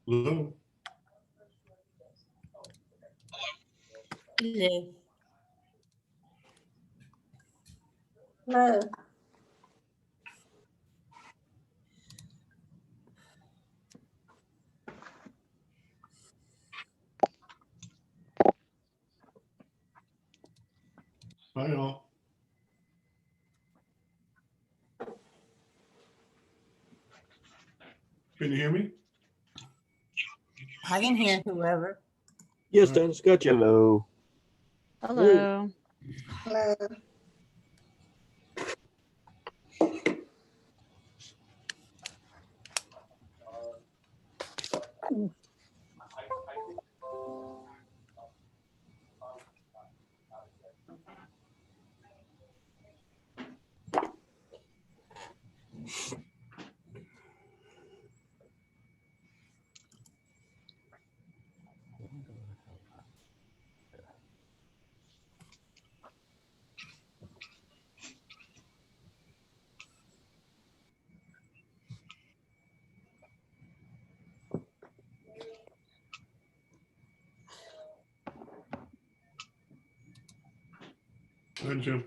Hello. Hello. Hello. Hi all. Can you hear me? I can hear whoever. Yes, Dennis, got you. Hello. Hello. Hello. Hi, Jim.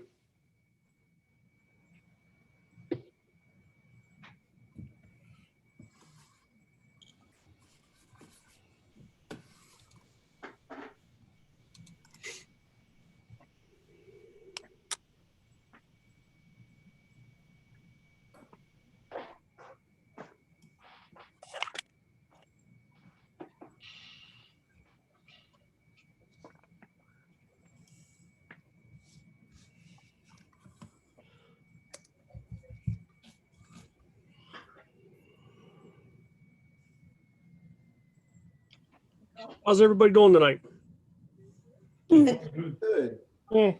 How's everybody doing tonight? Good. Good. Yeah.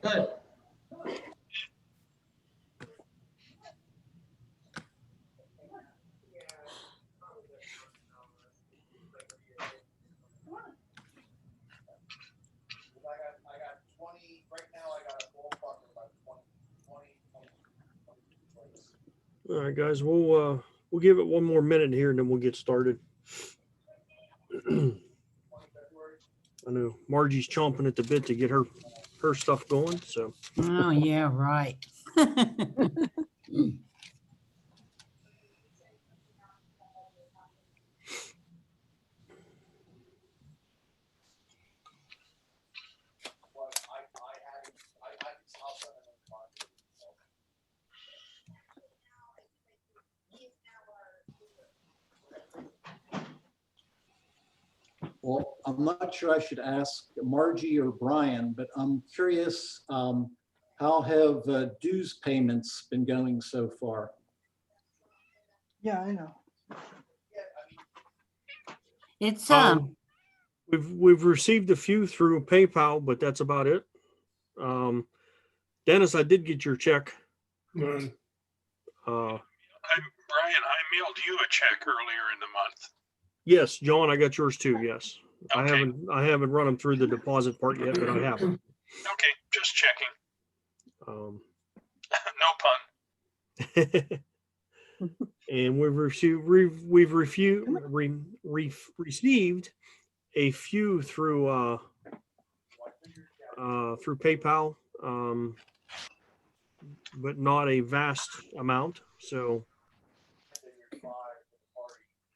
All right, guys, we'll give it one more minute here and then we'll get started. I know Margie's chomping at the bit to get her stuff going, so. Oh, yeah, right. Well, I'm not sure I should ask Margie or Brian, but I'm curious, how have dues payments been going so far? Yeah, I know. It's We've received a few through PayPal, but that's about it. Dennis, I did get your check. Good. Uh, Brian, I mailed you a check earlier in the month. yes, John, I got yours too. Yes, Okay. I haven't run them through the deposit part yet, but I have them. Okay, just checking. Um, No pun. and we've received a few through PayPal, but not a vast amount. So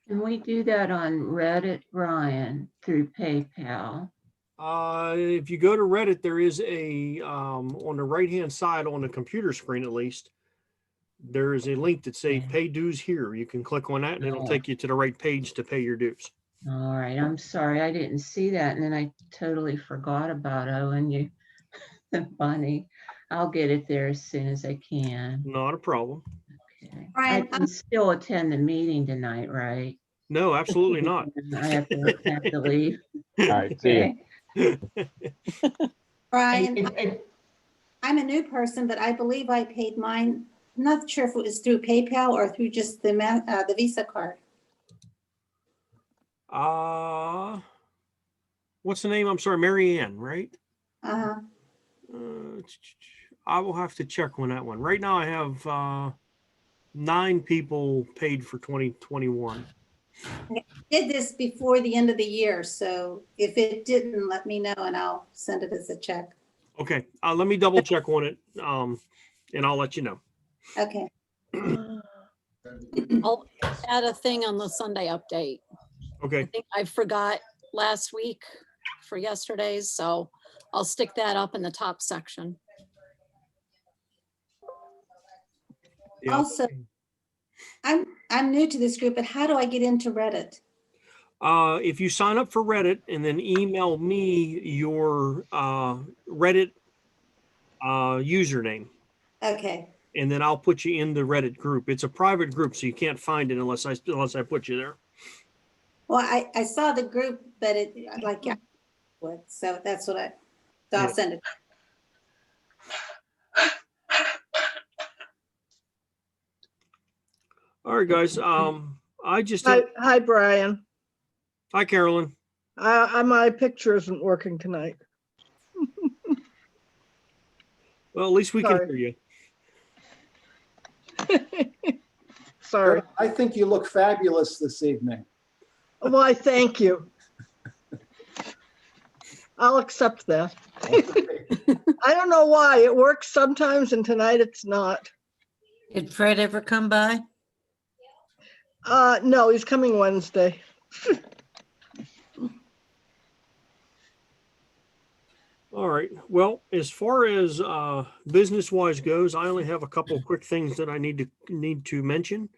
Can we do that on Reddit, Brian, through PayPal? if you go to Reddit, there is a on the right hand side on the computer screen, at least, there is a link that say pay dues here. You can click on that and it'll take you to the right page to pay your dues. All right, I'm sorry, I didn't see that, and then I totally forgot about owing you the money. I'll get it there as soon as I can. Not a problem. Okay. I Brian, can still attend the meeting tonight, right? No, absolutely not. I have to leave. All right, see ya. Brian, I'm a new person, but I believe I paid mine. I'm not sure if it was through PayPal or through just the Visa card. What's the name? I'm sorry, Mary Ann, right? Uh-huh. I will have to check on that one. Right now I have 9 people paid for 2021. did this before the end of the year, so if it didn't, let me know and I'll send it as a check. Okay, let me double check on it, and I'll let you know. Okay. I'll add a thing on the Sunday update. I Okay, think I forgot last week for yesterday's, so I'll stick that up in the top section. yeah. Also, I'm new to this group, but how do I get into Reddit? If you sign up for Reddit and then email me your Reddit username, Okay. and then I'll put you in the Reddit group. It's a private group, so you can't find it unless I put you there. Well, I saw the group, but it like, yeah, so that's what so I'll Yeah. send it. All right, guys. I just Hi, Brian. hi, Carolyn. My picture isn't working tonight. Well, at least we can Sorry. hear you. Sorry. I think you look fabulous this evening. Why, thank you. I'll accept that. I don't know why. It works sometimes and tonight it's not. Did Fred ever come by? No, he's coming Wednesday. All right. Well, as far as business wise goes, I only have a couple of quick things that I need to mention.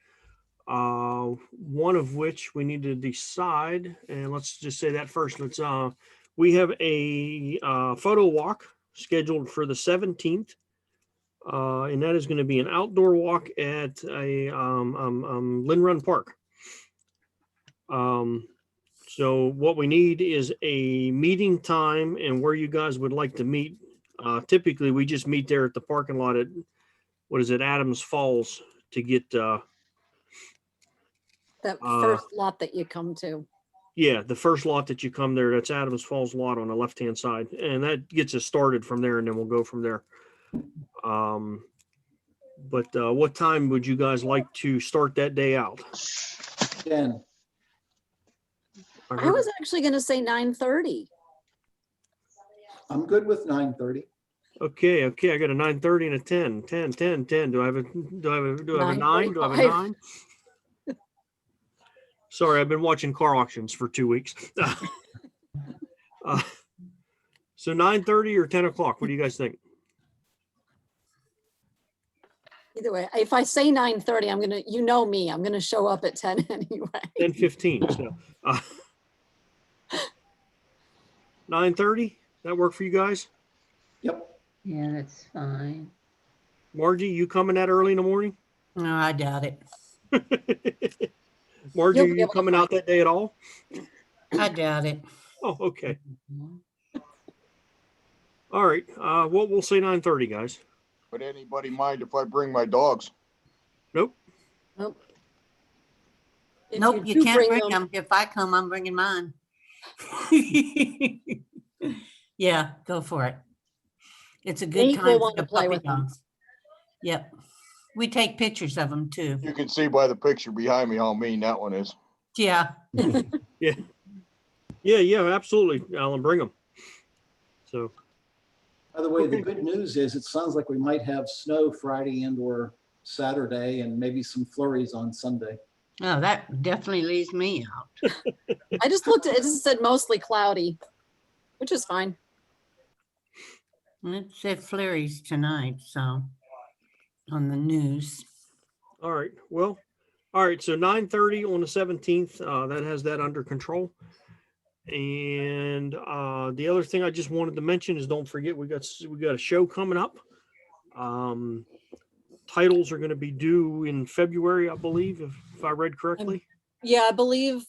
One of which we need to decide, and let's just say that first. We have a photo walk scheduled for the 17th, and that is going to be an outdoor walk at a Lynn Run Park. So what we need is a meeting time and where you guys would like to meet. Typically, we just meet there at the parking lot at, what is it, Adams Falls, to get, That first lot that you come to. yeah, the first lot that you come there, that's Adams Falls lot on the left-hand side. And that gets us started from there, and then we'll go from there. But what time would you guys like to start that day out? 10. I was actually gonna say 9:30. I'm good with 9:30. Okay, I got a 9:30 and a 10. Do I have a 9? Do I have a 9? Sorry, I've been watching car auctions for 2 weeks. So 9:30 or 10 o'clock, what do you guys think? Either way, if I say 9:30, I'm gonna, you know me, I'm gonna show up at 10 anyway. 10:15, so 9:30, that work for you guys? Yep. Yeah, that's fine. Margie, you coming that early in the morning? No, I doubt it. Margie, You'll are be you able to coming out that day at all? I doubt it. Oh, okay. All right, we'll say 9:30, guys. Would anybody mind if I bring my dogs? Nope. Nope. If Nope, you do can't bring them. If I come, I'm bringing mine. Yeah, go for it. It's a good Nate will time for want to the play puppy with them. dogs. Yep. We take pictures of them too. You can see by the picture behind me how mean that one is. Yeah. Yeah, absolutely, Alan, bring them. So, By the way, the Okay. good news is it sounds like we might have snow Friday and or Saturday and maybe some flurries on Sunday. Oh, that definitely leaves me out. I just looked at it, just said mostly cloudy, which is fine. It said flurries tonight, so on the news. all right, well, all right, so 9:30 on the 17th, that has that under control. And the other thing I just wanted to mention is don't forget we got a show coming up. Titles are going to be due in February, I believe, if I read correctly. Yeah, I believe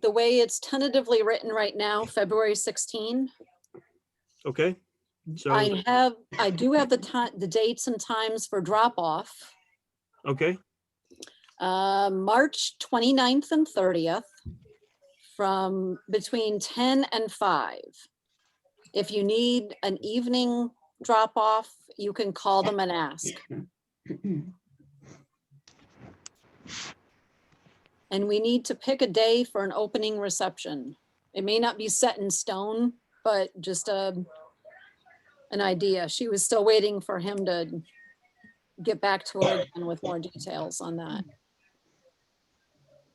the way it's tentatively written right now, February 16. Okay, so I do have the dates and times for drop off. okay, March 29th and 30th from between 10 and 5. If you need an evening drop off, you can call them and ask. And we need to pick a day for an opening reception. It may not be set in stone, but just an idea. She was still waiting for him to get back to her again with more details on that.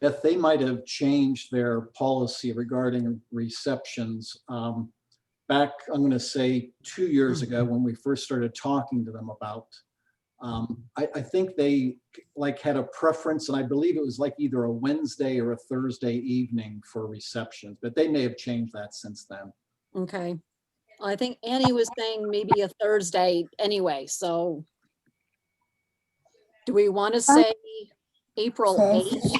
Beth, they might have changed their policy regarding receptions. Back, I'm going to say 2 years ago, when we first started talking to them about, I think they like had a preference, and I believe it was like either a Wednesday or a Thursday evening for receptions, but they may have changed that since then. Okay. I think Annie was saying maybe a Thursday anyway, so do we want to say April 8th?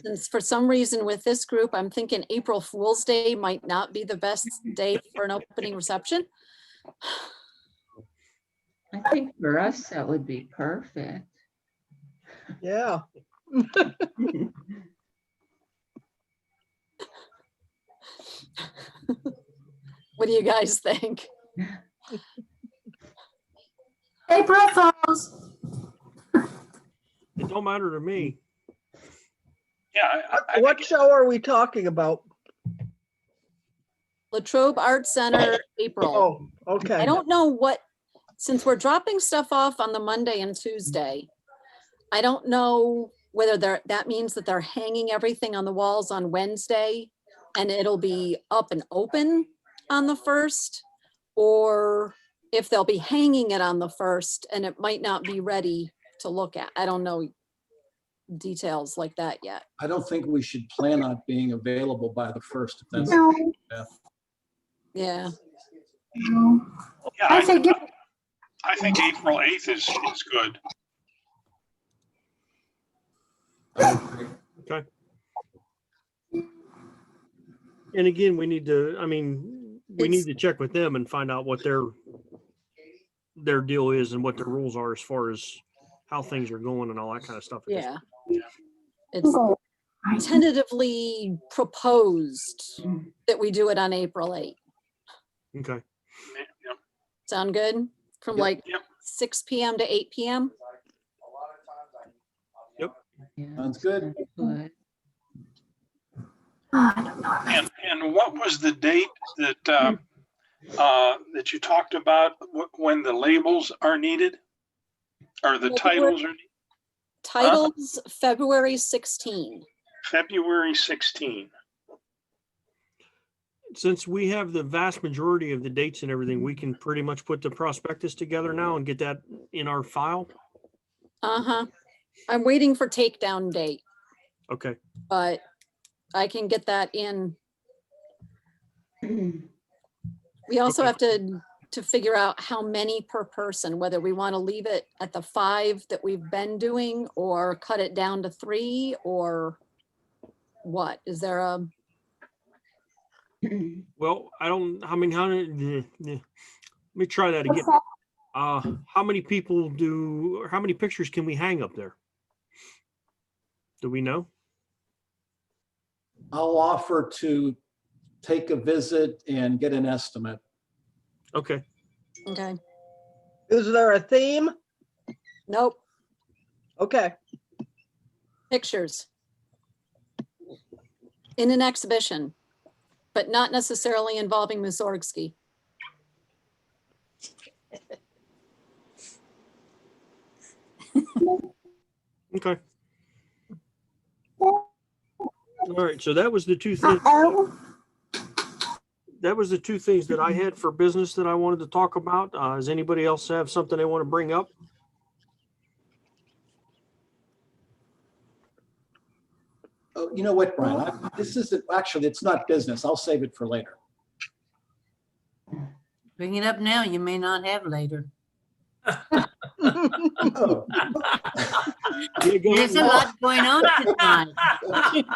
Since for some reason with this group, I'm thinking April Fool's Day might not be the best day for an opening reception. I think for us, that would be perfect. Yeah. What do you guys think? April Fools. It don't matter to me. Yeah, I What think show are we talking about? Latrobe Art Center, April. Oh, okay. I don't know what, since we're dropping stuff off on the Monday and Tuesday, I don't know whether that means that they're hanging everything on the walls on Wednesday and it'll be up and open on the 1st, or if they'll be hanging it on the 1st and it might not be ready to look at. I don't know details like that yet. I don't think we should plan on being available by the 1st, if that's No. Beth. Yeah. No. yeah, I say give I think April 8th is good. Okay. And again, we need to, I mean, we need to check with them and find out what their deal is and what their rules are as far as how things are going and all that kind of stuff. Yeah. It's tentatively proposed that we do it on April 8th. Okay. Yep. Sound good? From Yep. like Yep. 6 p.m. to 8 p.m.? Yeah, Sounds good. good. And what was the date that that you talked about when the labels are needed? Or the titles are needed? Titles, February 16. February 16. Since we have the vast majority of the dates and everything, we can pretty much put the prospectus together now and get that in our file. Uh-huh. I'm waiting for takedown date, Okay. but I can get that in. We also Okay. have to figure out how many per person, whether we want to leave it at the 5 that we've been doing or cut it down to 3 or what? Is there a, Well, I don't, I mean, let me try that again. How many people or how many pictures can we hang up there? Do we know? I'll offer to take a visit and get an estimate. Okay. okay, Is there a theme? nope, Okay. pictures. In an exhibition, but not necessarily involving Mussorgsky. Okay. All right. So that was the two things. That was the two things that I had for business that I wanted to talk about. Does anybody else have something they want to bring up? Oh, you know what, Brian? This isn't, actually, it's not business. I'll save it for later. Bring it up now, you may not have later. Oh, Yeah, go There's a ahead. lot going on tonight.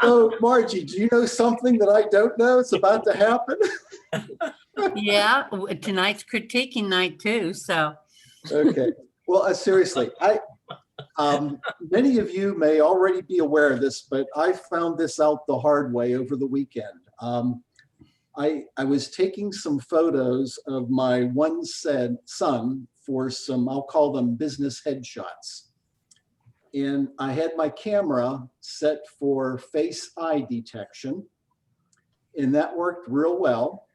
oh, Margie, do you know something that I don't know? It's about to happen? Yeah, tonight's critiquing night too, so. Okay. Well, seriously, many of you may already be aware of this, but I found this out the hard way over the weekend. I was taking some photos of my son for some, I'll call them business headshots. and I had my camera set for face eye detection, and that worked real well.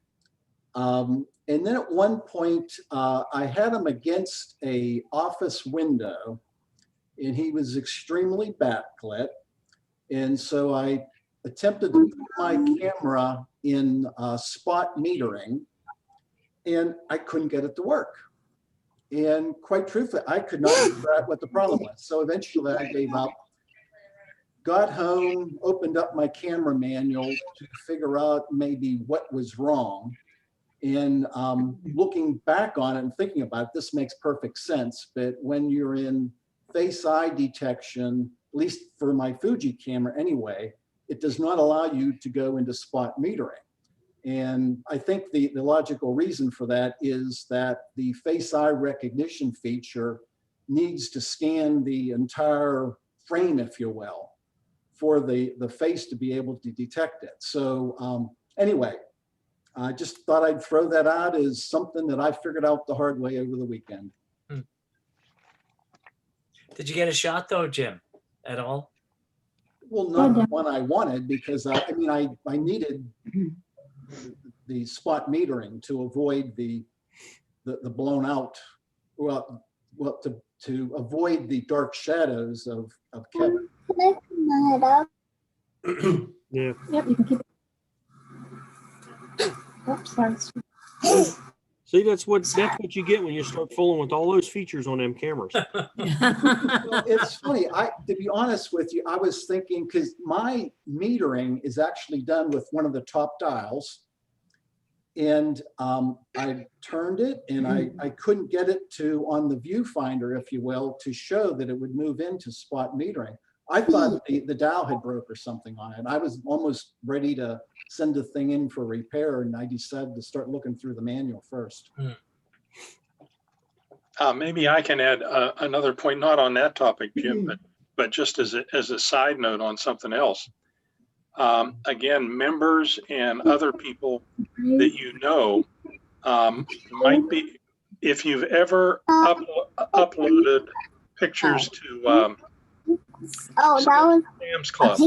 And then at one point, I had him against a office window, and he was extremely backlit. And so I attempted to put my camera in spot metering, and I couldn't get it to work. And quite truthfully, I could not figure out what the problem was. So eventually I gave up, got home, opened up my camera manual to figure out maybe what was wrong. And looking back on it and thinking about it, this makes perfect sense. But when you're in face eye detection, at least for my Fuji camera anyway, it does not allow you to go into spot metering. And I think the logical reason for that is that the face eye recognition feature needs to scan the entire frame, if you will, for the face to be able to detect it. So anyway, I just thought I'd throw that out as something that I figured out the hard way over the weekend. Did you get a shot though, Jim, at all? Well, not the one I wanted, because I needed the spot metering to avoid the blown out, well to avoid the dark shadows of Kevin. Yeah. Yep, you can keep it. Oops, sorry. See, that's what you get when you start fooling with all those features on them cameras. Well, it's funny. To be honest with you, I was thinking, because my metering is actually done with one of the top dials, and I turned it, and I couldn't get it to, on the viewfinder, if you will, to show that it would move into spot metering. I thought the dial had broke or something on it. I was almost ready to send the thing in for repair, and I decided to start looking through the manual first. Maybe I can add another point, not on that topic, Jim, but just as a side note on something else. Again, members and other people that you know might be, if you've ever uploaded pictures to Sam's Club,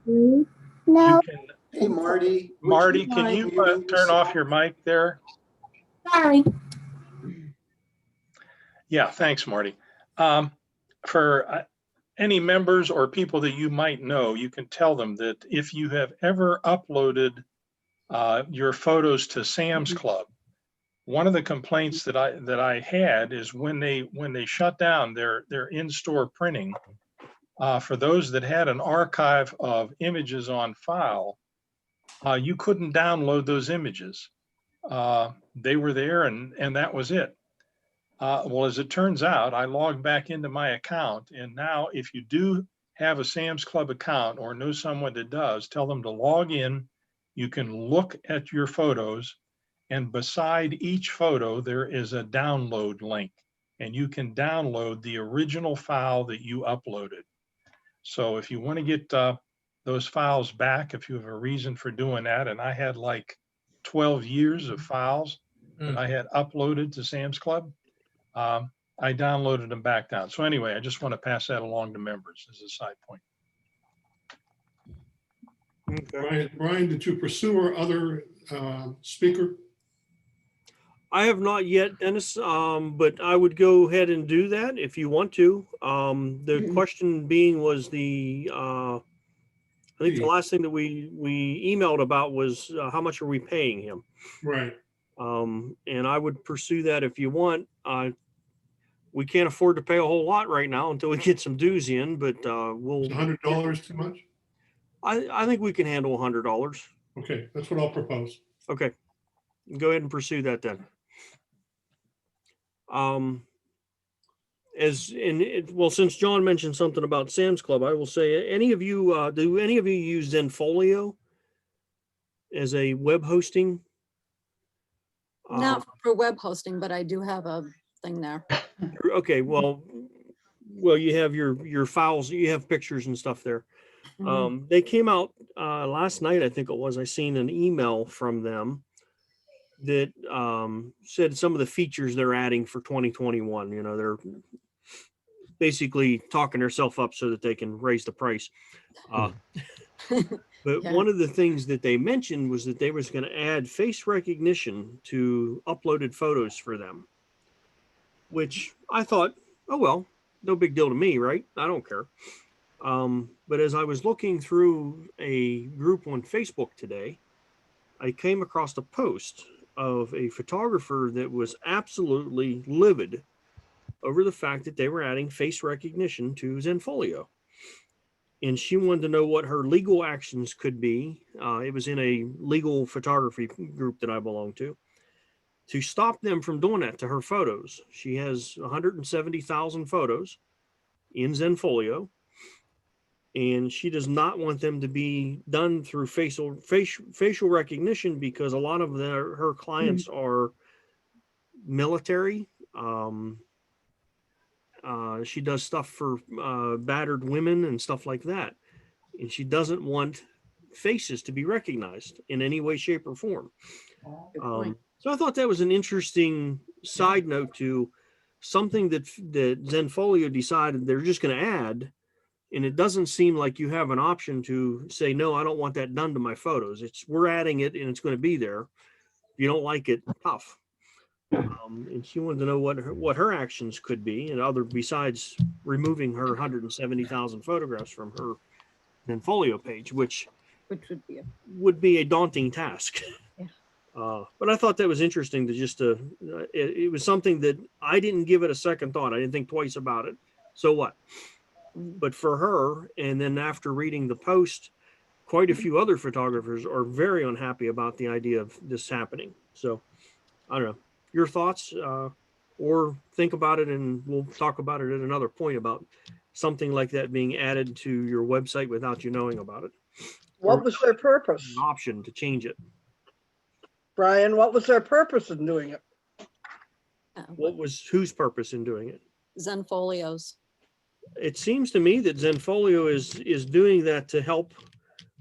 you can, Hey, Marty. Marty, can you turn off your mic there? Sorry. Yeah, thanks, Marty. For any members or people that you might know, you can tell them that if you have ever uploaded your photos to Sam's Club, one of the complaints that I had is when they shut down their in-store printing, for those that had an archive of images on file, you couldn't download those images. They were there, and that was it. Well, as it turns out, I logged back into my account, and now if you do have a Sam's Club account or know someone that does, tell them to log in. You can look at your photos, and beside each photo, there is a download link, and you can download the original file that you uploaded. So if you want to get those files back, if you have a reason for doing that, and I had like 12 years of files that I had uploaded to Sam's Club, I downloaded them back down. So anyway, I just want to pass that along to members as a side point. Okay. Brian, did you pursue our other speaker? I have not yet, Dennis, but I would go ahead and do that if you want to. The question being was I think the last thing that we emailed about was how much are we paying him? Right. And I would pursue that if you want. We can't afford to pay a whole lot right now until we get some dues in, but we'll. Is $100 too much? I think we can handle $100. Okay, that's what I'll propose. Okay, go ahead and pursue that then. Well, since John mentioned something about Sam's Club, I will say, any of you, do any of you use Zenfolio as a web hosting? Not for web hosting, but I do have a thing there. Okay, well, you have your files, you have pictures and stuff there. They came out last night, I think it was. I seen an email from them that said some of the features they're adding for 2021. You know, basically talking herself up so that they can raise the price. But Yeah. one of the things that they mentioned was that they was going to add face recognition to uploaded photos for them, which I thought, oh, well, no big deal to me, right? I don't care. But as I was looking through a group on Facebook today, I came across a post of a photographer that was absolutely livid over the fact that they were adding face recognition to Zenfolio. And she wanted to know what her legal actions could be. It was in a legal photography group that I belong to stop them from doing that to her photos. She has 170,000 photos in Zenfolio, and she does not want them to be done through facial recognition because a lot of her clients are military. She does stuff for battered women and stuff like that. And she doesn't want faces to be recognized in any way, shape, or form. So I thought that was an interesting side note to something that Zenfolio decided they're just going to add. And it doesn't seem like you have an option to say, no, I don't want that done to my photos. We're adding it and it's going to be there. If you don't like it, tough. And she wanted to know what her actions could be, and other besides removing her 170,000 photographs from her Zenfolio page, which would be a daunting task. Yeah. But I thought that was interesting to just it was something that I didn't give it a second thought. I didn't think twice about it. So what? But for her, and then after reading the post, quite a few other photographers are very unhappy about the idea of this happening. So I don't know. Your thoughts, or think about it, and we'll talk about it at another point about something like that being added to your website without you knowing about it. What was their purpose? An option to change it. Brian, what was their purpose in doing it? What was whose purpose in doing it? Zenfolios. It seems to me that Zenfolio is doing that to help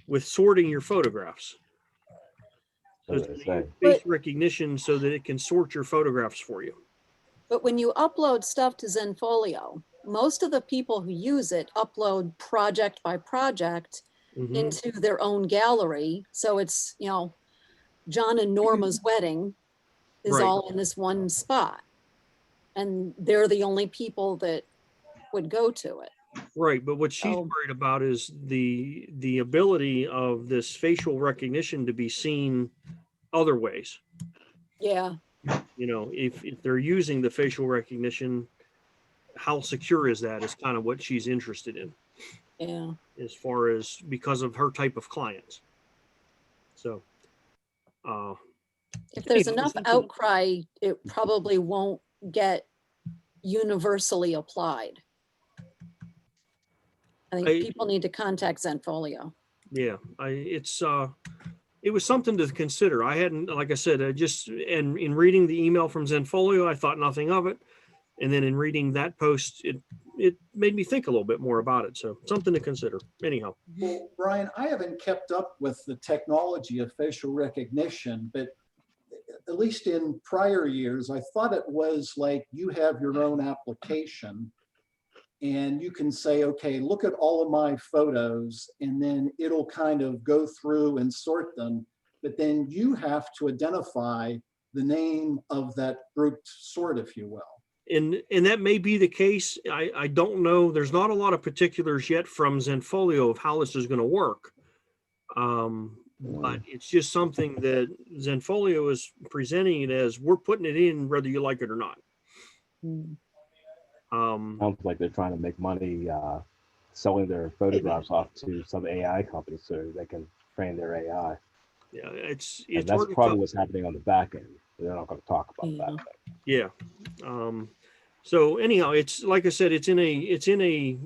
with sorting your photographs. So it's face recognition so that it can sort your photographs for you. But when you upload stuff to Zenfolio, most of the people who use it upload project by project into their own gallery. So it's, John and Norma's wedding is all in this one spot. And they're the only people that would go to it. Right, but what she's worried about is the ability of this facial recognition to be seen other ways. Yeah. If they're using the facial recognition, how secure is that is kind of what she's interested in. Yeah. As far as because of her type of clients. So if there's enough outcry, it probably won't get universally applied. I think people need to contact Zenfolio. Yeah, it was something to consider. I hadn't, like I said, and in reading the email from Zenfolio, I thought nothing of it. And then in reading that post, it made me think a little bit more about it. So something to consider anyhow. Well, Brian, I haven't kept up with the technology of facial recognition, but at least in prior years, I thought it was like you have your own application and you can say, okay, look at all of my photos, and then it'll kind of go through and sort them. But then you have to identify the name of that grouped sort, if you will. And that may be the case. I don't know. There's not a lot of particulars yet from Zenfolio of how this is going to work. But it's just something that Zenfolio is presenting it as we're putting it in whether you like it or not. Sounds like they're trying to make money selling their photographs off to some AI company so they can train their AI. Yeah, it's that's probably what's happening on the back end. They're not going to talk about that. Yeah. So anyhow, it's like I said, it's in a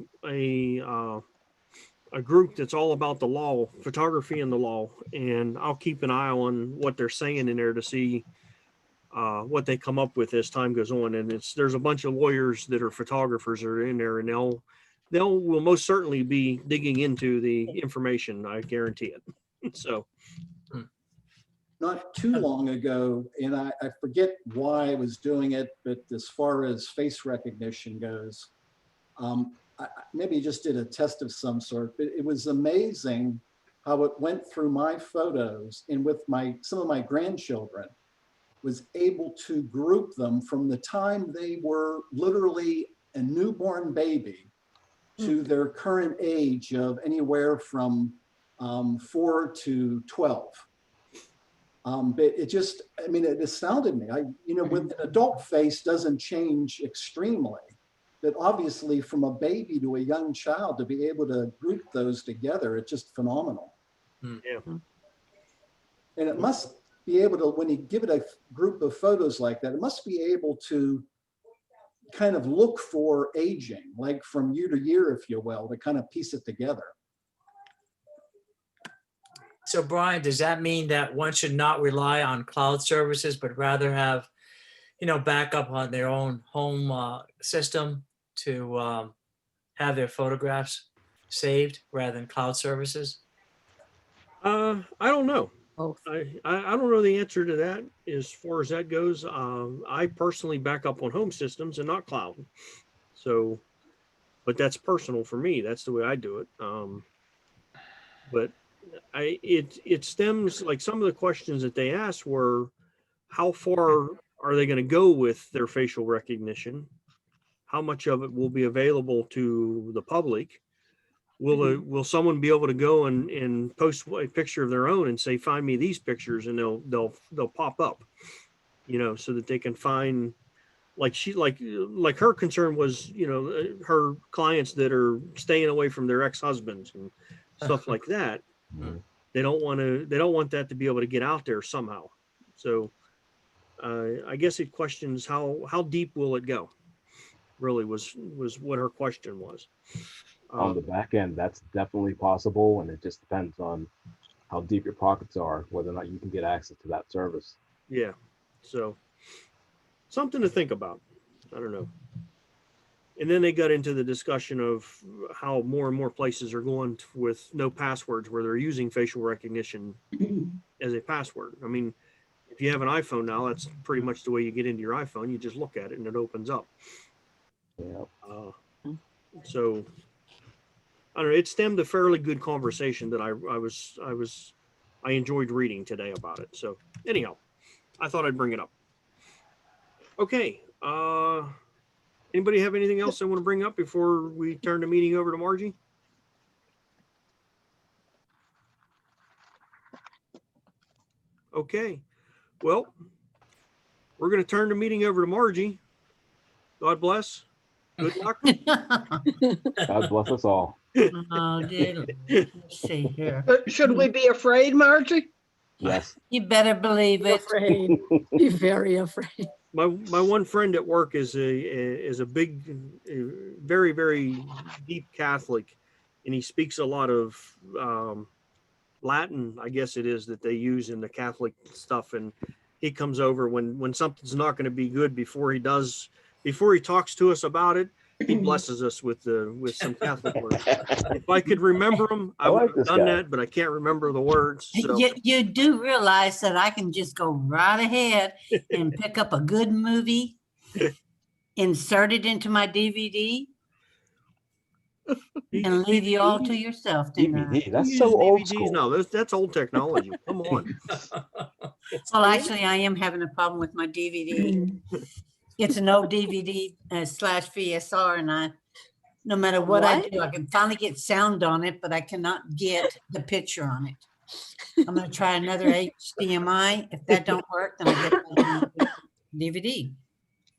group that's all about the law, photography and the law, and I'll keep an eye on what they're saying in there to see what they come up with as time goes on. And there's a bunch of lawyers that are photographers are in there, and will most certainly be digging into the information. I guarantee it. So. Not too long ago, and I forget why I was doing it, but as far as face recognition goes, Maybe he just did a test of some sort, but it was amazing how it went through my photos and with some of my grandchildren, was able to group them from the time they were literally a newborn baby to their current age of anywhere from 4 to 12. But it just, I mean, it astounded me. With an adult face doesn't change extremely, but obviously from a baby to a young child, to be able to group those together, it's just phenomenal. Yeah. And it must be able to, when you give it a group of photos like that, it must be able to kind of look for aging, like from year to year, if you will, to kind of piece it together. So Brian, does that mean that one should not rely on cloud services, but rather have, backup on their own home system to have their photographs saved rather than cloud services? I don't know. Both. I don't know the answer to that as far as that goes. I personally back up on home systems and not cloud. So, but that's personal for me. That's the way I do it. But it stems, like some of the questions that they asked were, how far are they going to go with their facial recognition? How much of it will be available to the public? Will someone be able to go and post a picture of their own and say, find me these pictures, and they'll pop up, so that they can find, like her concern was, her clients that are staying away from their ex-husbands and stuff like that. They don't want that to be able to get out there somehow. So I guess it questions how deep will it go, really was what her question was. On the back end, that's definitely possible, and it just depends on how deep your pockets are, whether or not you can get access to that service. Yeah, so something to think about. I don't know. And then they got into the discussion of how more and more places are going with no passwords, where they're using facial recognition as a password. I mean, if you have an iPhone now, that's pretty much the way you get into your iPhone. You just look at it and it opens up. Yeah. So I don't know. It stemmed a fairly good conversation that I enjoyed reading today about it. So anyhow, I thought I'd bring it up. Okay. Anybody have anything else they want to bring up before we turn the meeting over to Margie? Okay. Well, we're going to turn the meeting over to Margie. God bless. Good luck. God bless us all. Oh, dear. Let's see here. Should we be afraid, Margie? Yes. You better believe Be it. afraid. Be very afraid. My one friend at work is a big, very, very deep Catholic, and he speaks a lot of Latin, I guess it is, that they use in the Catholic stuff. And he comes over when something's not going to be good before he talks to us about it. He blesses us with some Catholic words. If I could remember them, I would have done that, but I can't remember the words. So. You do realize that I can just go right ahead and pick up a good movie, insert it into my DVD, and leave you all to yourself tonight. DVD, that's so old school. No, that's old technology. Come on. Well, actually, I am having a problem with my DVD. It's an old DVD / VSR, and no matter what I do, I can finally get sound on it, but I cannot get the picture on it. I'm going to try another HDMI. If that don't work, then I get DVD.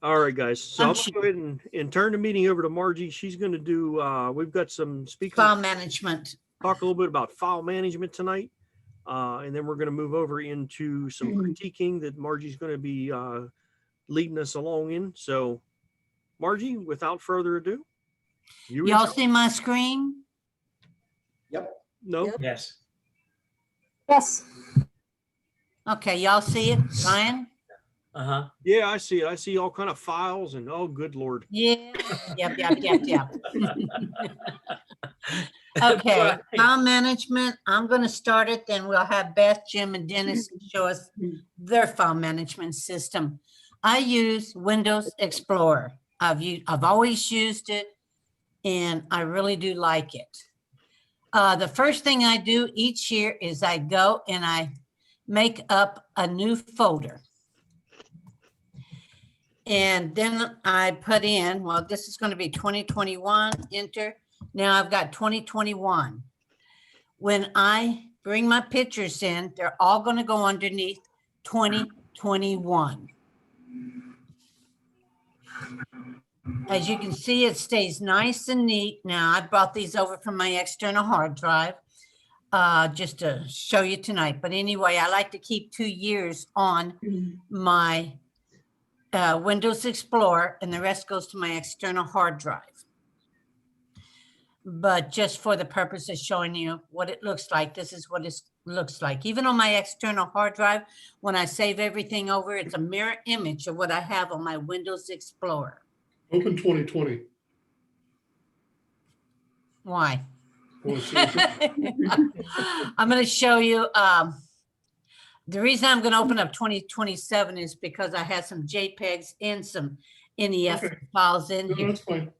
All right, guys. So I'm going to go ahead and turn the meeting over to Margie. She's going to do, we've got some speakers. File management. Talk a little bit about file management tonight. And then we're going to move over into some critiquing that Margie's going to be leading us along in. So Margie, without further ado. Y'all see my screen? Yep. No. Yep. Yes. Yes. Okay, y'all see it, Ryan? Uh-huh. Yeah, I see it. I see all kind of files and oh, good Lord. Yeah. Yep. Okay, file management. I'm going to start it, then we'll have Beth, Jim, and Dennis show us their file management system. I use Windows Explorer. I've always used it. and I really do like it. The first thing I do each year is I go and I make up a new folder. And then I put in, well, this is going to be 2021, enter. Now I've got 2021. When I bring my pictures in, they're all going to go underneath 2021. As you can see, it stays nice and neat. Now, I brought these over from my external hard drive just to show you tonight. But anyway, I like to keep 2 years on my Windows Explorer, and the rest goes to my external hard drive. But just for the purpose of showing you what it looks like, this is what it looks like. Even on my external hard drive, when I save everything over, it's a mirror image of what I have on my Windows Explorer. Open 2020. Why? Want to see it? I'm going to show you. The reason I'm going to open up 2027 is because I have some JPEGs and some NEF Okay. files in No, here. that's fine.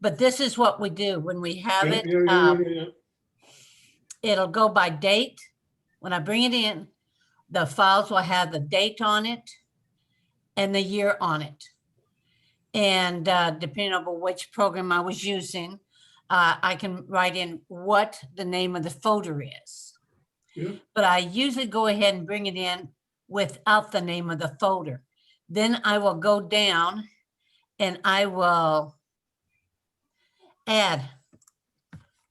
But this is what we do when we have Yeah, it. yeah. It'll go by date. When I bring it in, the files will have the date on it and the year on it. And depending on which program I was using, I can write in what the name of the folder is. Yeah. But I usually go ahead and bring it in without the name of the folder. Then I will go down and I will add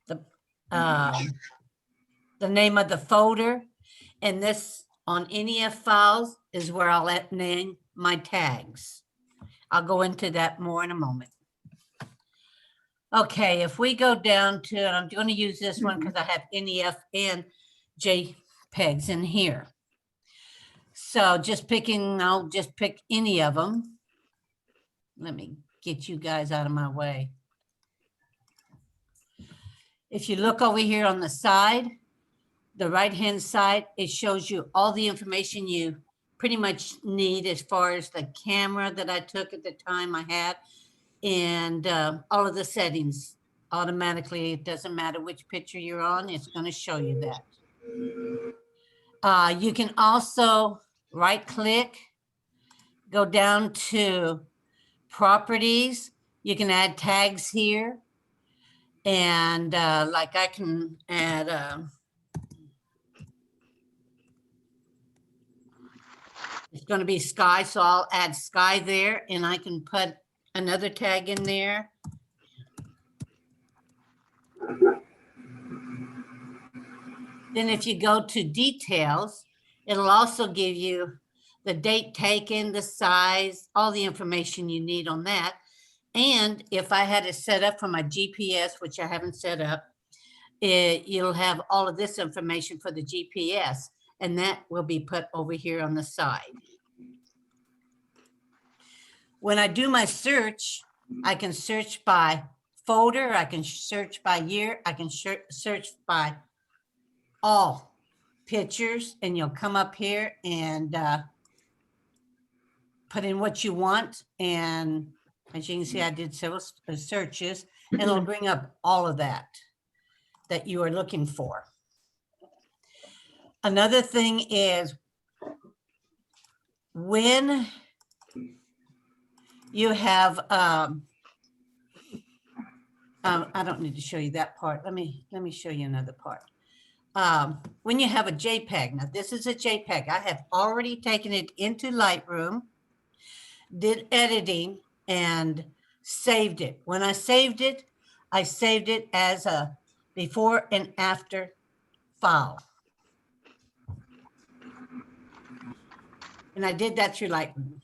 the name of the folder. And this on NEF files is where I'll name my tags. I'll go into that more in a moment. Okay, if we go down to, and I'm going to use this one because I have NEF and JPEGs in here. So just picking, I'll just pick any of them. Let me get you guys out of my way. If you look over here on the side, the right-hand side, it shows you all the information you pretty much need as far as the camera that I took at the time I had, and all of the settings automatically. It doesn't matter which picture you're on, it's going to show you that. You can also right-click, go down to properties. You can add tags here. And like I can add, it's going to be sky, so I'll add sky there, and I can put another tag in there. Then if you go to details, it'll also give you the date taken, the size, all the information you need on that. And if I had it set up for my GPS, which I haven't set up, you'll have all of this information for the GPS, and that will be put over here on the side. When I do my search, I can search by folder, I can search by year, I can search by all pictures, and you'll come up here and put in what you want. And as you can see, I did several searches, and it'll bring up all of that you are looking for. Another thing is when you have, I don't need to show you that part. Let me show you another part. When you have a JPEG, now this is a JPEG. I have already taken it into Lightroom, did editing, and saved it. When I saved it as a before and after file. And I did that through Lightroom.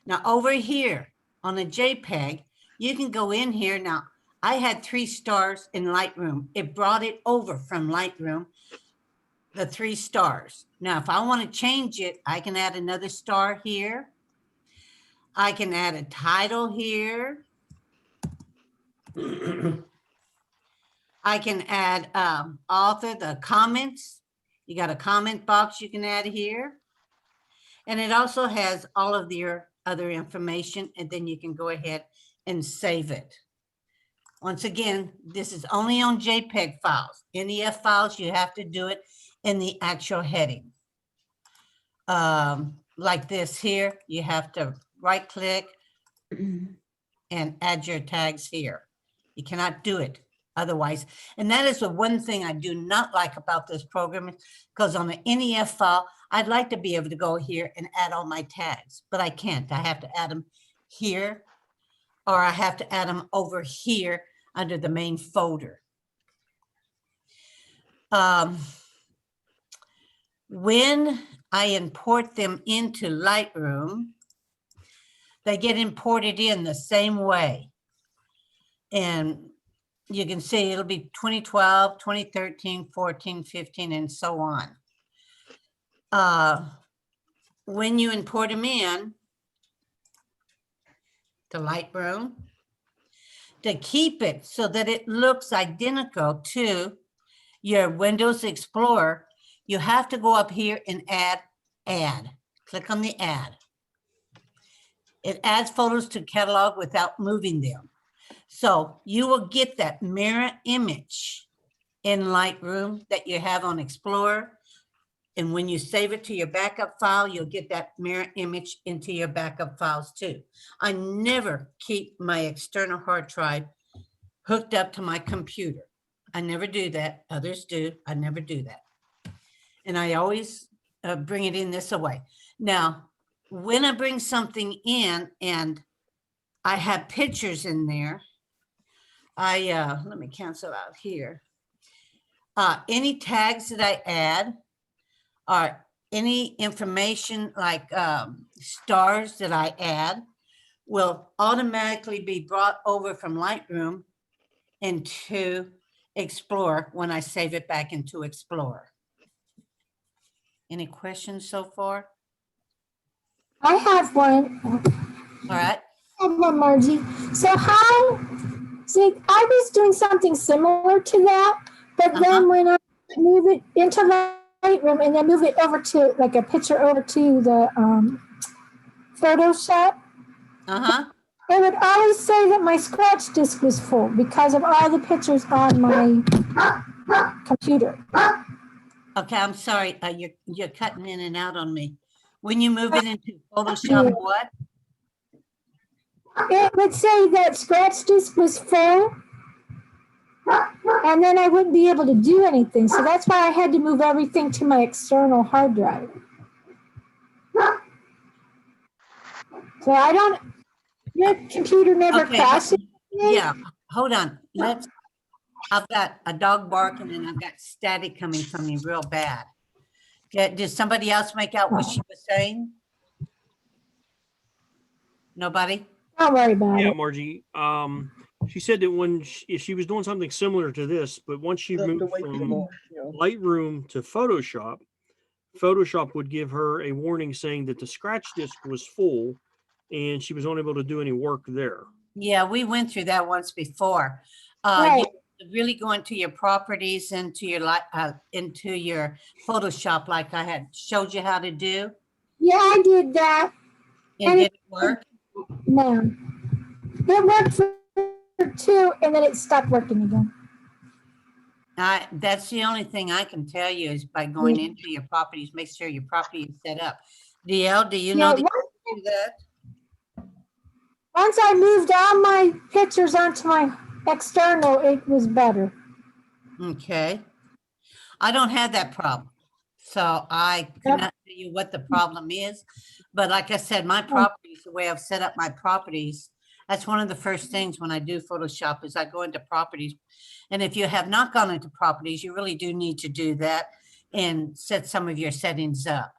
Now over here on a JPEG, you can go in here. Now I had 3 stars in Lightroom. It brought it over from Lightroom, the 3 stars. Now, if I want to change it, I can add another star here. I can add a title here. I can add author, the comments. You got a comment box you can add here. And it also has all of your other information, and then you can go ahead and save it. Once again, this is only on JPEG files. NEF files, you have to do it in the actual heading. Like this here, you have to right click and add your tags here. You cannot do it otherwise. And that is the one thing I do not like about this program, because on the NEF file, I'd like to be able to go here and add all my tags, but I can't. I have to add them here, or I have to add them over here under the main folder. When I import them into Lightroom, they get imported in the same way. And you can see it'll be 2012, 2013, 14, 15, and so on. When you import them in to Lightroom, to keep it so that it looks identical to your Windows Explorer, you have to go up here and add. Click on the add. It adds photos to catalog without moving them. So you will get that mirror image in Lightroom that you have on Explorer. And when you save it to your backup file, you'll get that mirror image into your backup files too. I never keep my external hard drive hooked up to my computer. I never do that. Others do. I never do that. And I always bring it in this way. Now, when I bring something in and I have pictures in there, let me cancel out here. Any tags that I add, or any information like stars that I add, will automatically be brought over from Lightroom into Explorer when I save it back into Explorer. Any questions so far? I have one. All right. I have one, Margie. So I was doing something similar to that, but then when I move it into Lightroom and then move it over to like a picture over to the Photoshop, it would always say that my scratch disk was full because of all the pictures on my computer. Okay, I'm sorry. You're cutting in and out on me. When you move it into Photoshop, what? It would say that scratch disk was full, and then I wouldn't be able to do anything. So that's why I had to move everything to my external hard drive. So I don't, your computer never crashes? Yeah, hold on. I've got a dog barking and I've got static coming from me real bad. Did somebody else make out what she was saying? Nobody? Don't worry about Yeah, it. Margie. She said that when she was doing something similar to this, but once she moved from Lightroom to Photoshop, Photoshop would give her a warning saying that the scratch disk was full and she was unable to do any work there. Yeah, we went through that once before. Right. You really go into your properties, into your Photoshop, like I had showed you how to do. Yeah, I did that. And did it work? No. It worked for 2, and then it stopped working again. That's the only thing I can tell you is by going into your properties, make sure your property is set up. DL, do you know that you do that? Once I moved all my pictures onto my external, it was better. Okay. I don't have that problem. So I cannot tell you what the problem is. But like I said, my properties, the way I've set up my properties, that's one of the first things when I do Photoshop is I go into properties. And if you have not gone into properties, you really do need to do that and set some of your settings up.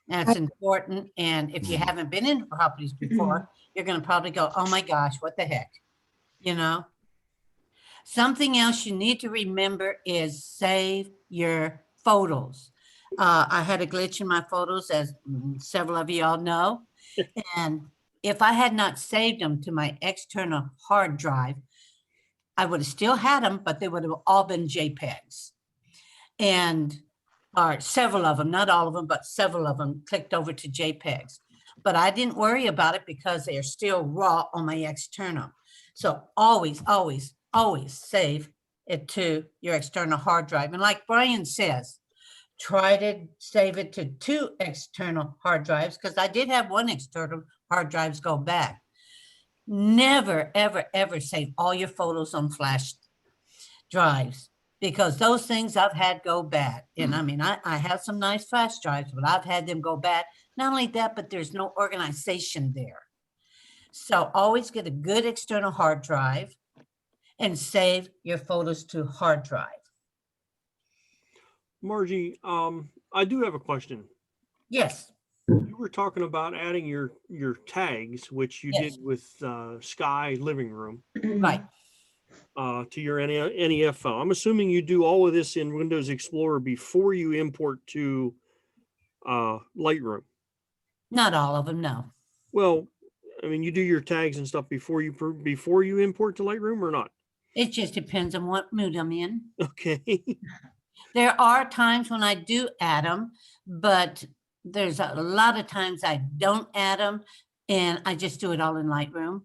That's important. And if you haven't been into properties before, you're going to probably go, oh my gosh, what the heck? You know? Something else you need to remember is save your photos. I had a glitch in my photos, as several of you all know. And if I had not saved them to my external hard drive, I would have still had them, but they would have all been JPEGs. And or several of them, not all of them, but several of them clicked over to JPEGs. But I didn't worry about it because they're still raw on my external. So always, always, always save it to your external hard drive. And like Brian says, try to save it to 2 external hard drives, because I did have 1 external hard drives go bad. Never, ever, ever save all your photos on flash drives, because those things I've had go bad. And I mean, I have some nice flash drives, but I've had them go bad. Not only that, but there's no organization there. So always get a good external hard drive and save your photos to hard drive. Margie, I do have a question. Yes. You were talking about adding your tags, which you Yes. did with Sky Living Room, Right. to your NEF file. I'm assuming you do all of this in Windows Explorer before you import to Lightroom. Not all of them, no. Well, I mean, you do your tags and stuff before you import to Lightroom or not? It just depends on what mood I'm in. Okay. There are times when I do add them, but there's a lot of times I don't add them, and I just do it all in Lightroom.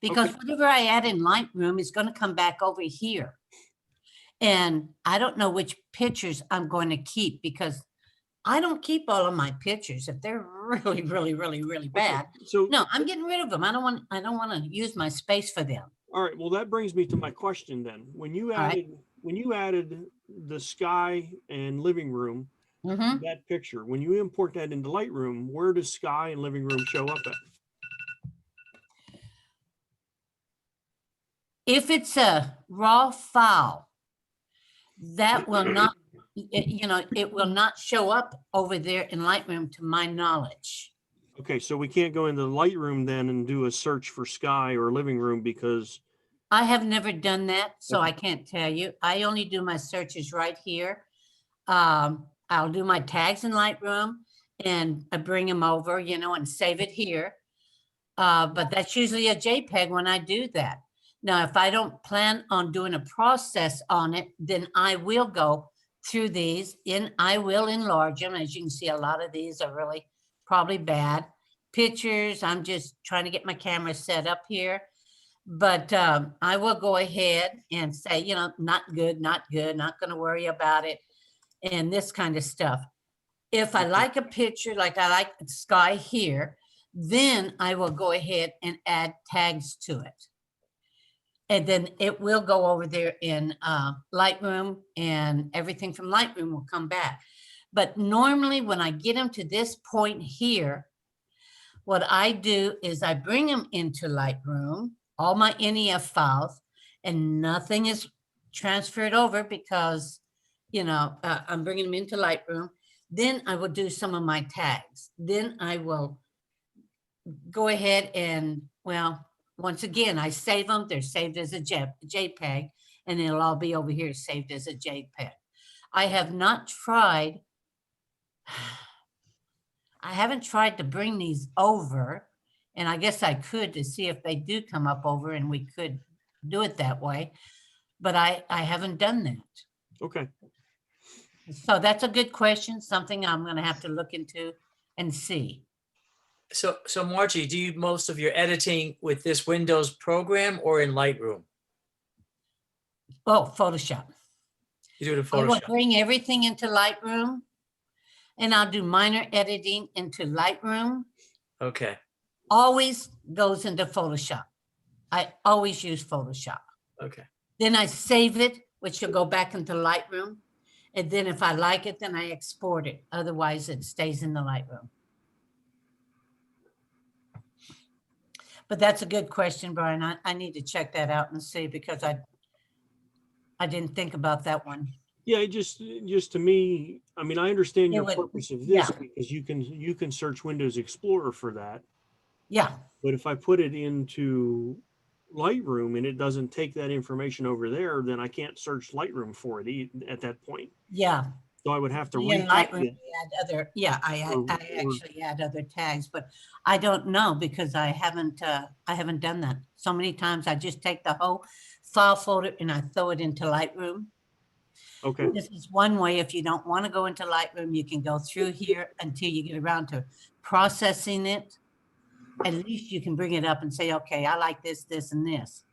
Because Okay. whatever I add in Lightroom is going to come back over here. And I don't know which pictures I'm going to keep, because I don't keep all of my pictures if they're really, really, really, really bad. So No, I'm getting rid of them. I don't want to use my space for them. all right. Well, that brings me to my question then. When you right. added the Sky and Living Room, Mhm. that picture, when you import that into Lightroom, where does Sky and Living Room show up at? If it's a raw file, that will not, it will not show up over there in Lightroom, to my knowledge. Okay, so we can't go into Lightroom then and do a search for Sky or Living Room because, I have never done that, so Okay. I can't tell you. I only do my searches right here. I'll do my tags in Lightroom and I bring them over, and save it here. But that's usually a JPEG when I do that. Now, if I don't plan on doing a process on it, then I will go through these I will enlarge them. As you can see, a lot of these are really probably bad pictures. I'm just trying to get my camera set up here. But I will go ahead and say, not good, not good, not going to worry about it, and this kind of stuff. If I like a picture, like I like Sky here, then I will go ahead and add tags to it. And then it will go over there in Lightroom, and everything from Lightroom will come back. But normally when I get them to this point here, what I do is I bring them into Lightroom, all my NEF files, and nothing is transferred over because, I'm bringing them into Lightroom. Then I will do some of my tags. Then I will go ahead and, once again, I save them. They're saved as a JPEG, and it'll all be over here saved as a JPEG. I haven't tried to bring these over, and I guess I could to see if they do come up over, and we could do it that way, but I haven't done that. okay. So that's a good question, something I'm going to have to look into and see. So Margie, do you most of your editing with this Windows program or in Lightroom? Oh, Photoshop. You do it in I will Photoshop. bring everything into Lightroom, and I'll do minor editing into Lightroom. Okay. Always goes into Photoshop. I always use Photoshop. Okay. Then I save it, which will go back into Lightroom. And then if I like it, then I export it. Otherwise, it stays in the Lightroom. But that's a good question, Brian. I need to check that out and see, because I didn't think about that one. Yeah, just to me, I mean, I understand your would- purpose of this yeah. because you can search Windows Explorer for that. Yeah, But if I put it into Lightroom and it doesn't take that information over there, then I can't search Lightroom for it at that point. yeah. So I would have to In retag Lightroom, it. I actually add other tags, but I don't know, because I haven't done that. So many times I just take the whole file folder and I throw it into Lightroom. Okay. This is one way. If you don't want to go into Lightroom, you can go through here until you get around to processing it. At least you can bring it up and say, okay, I like this, this, and this.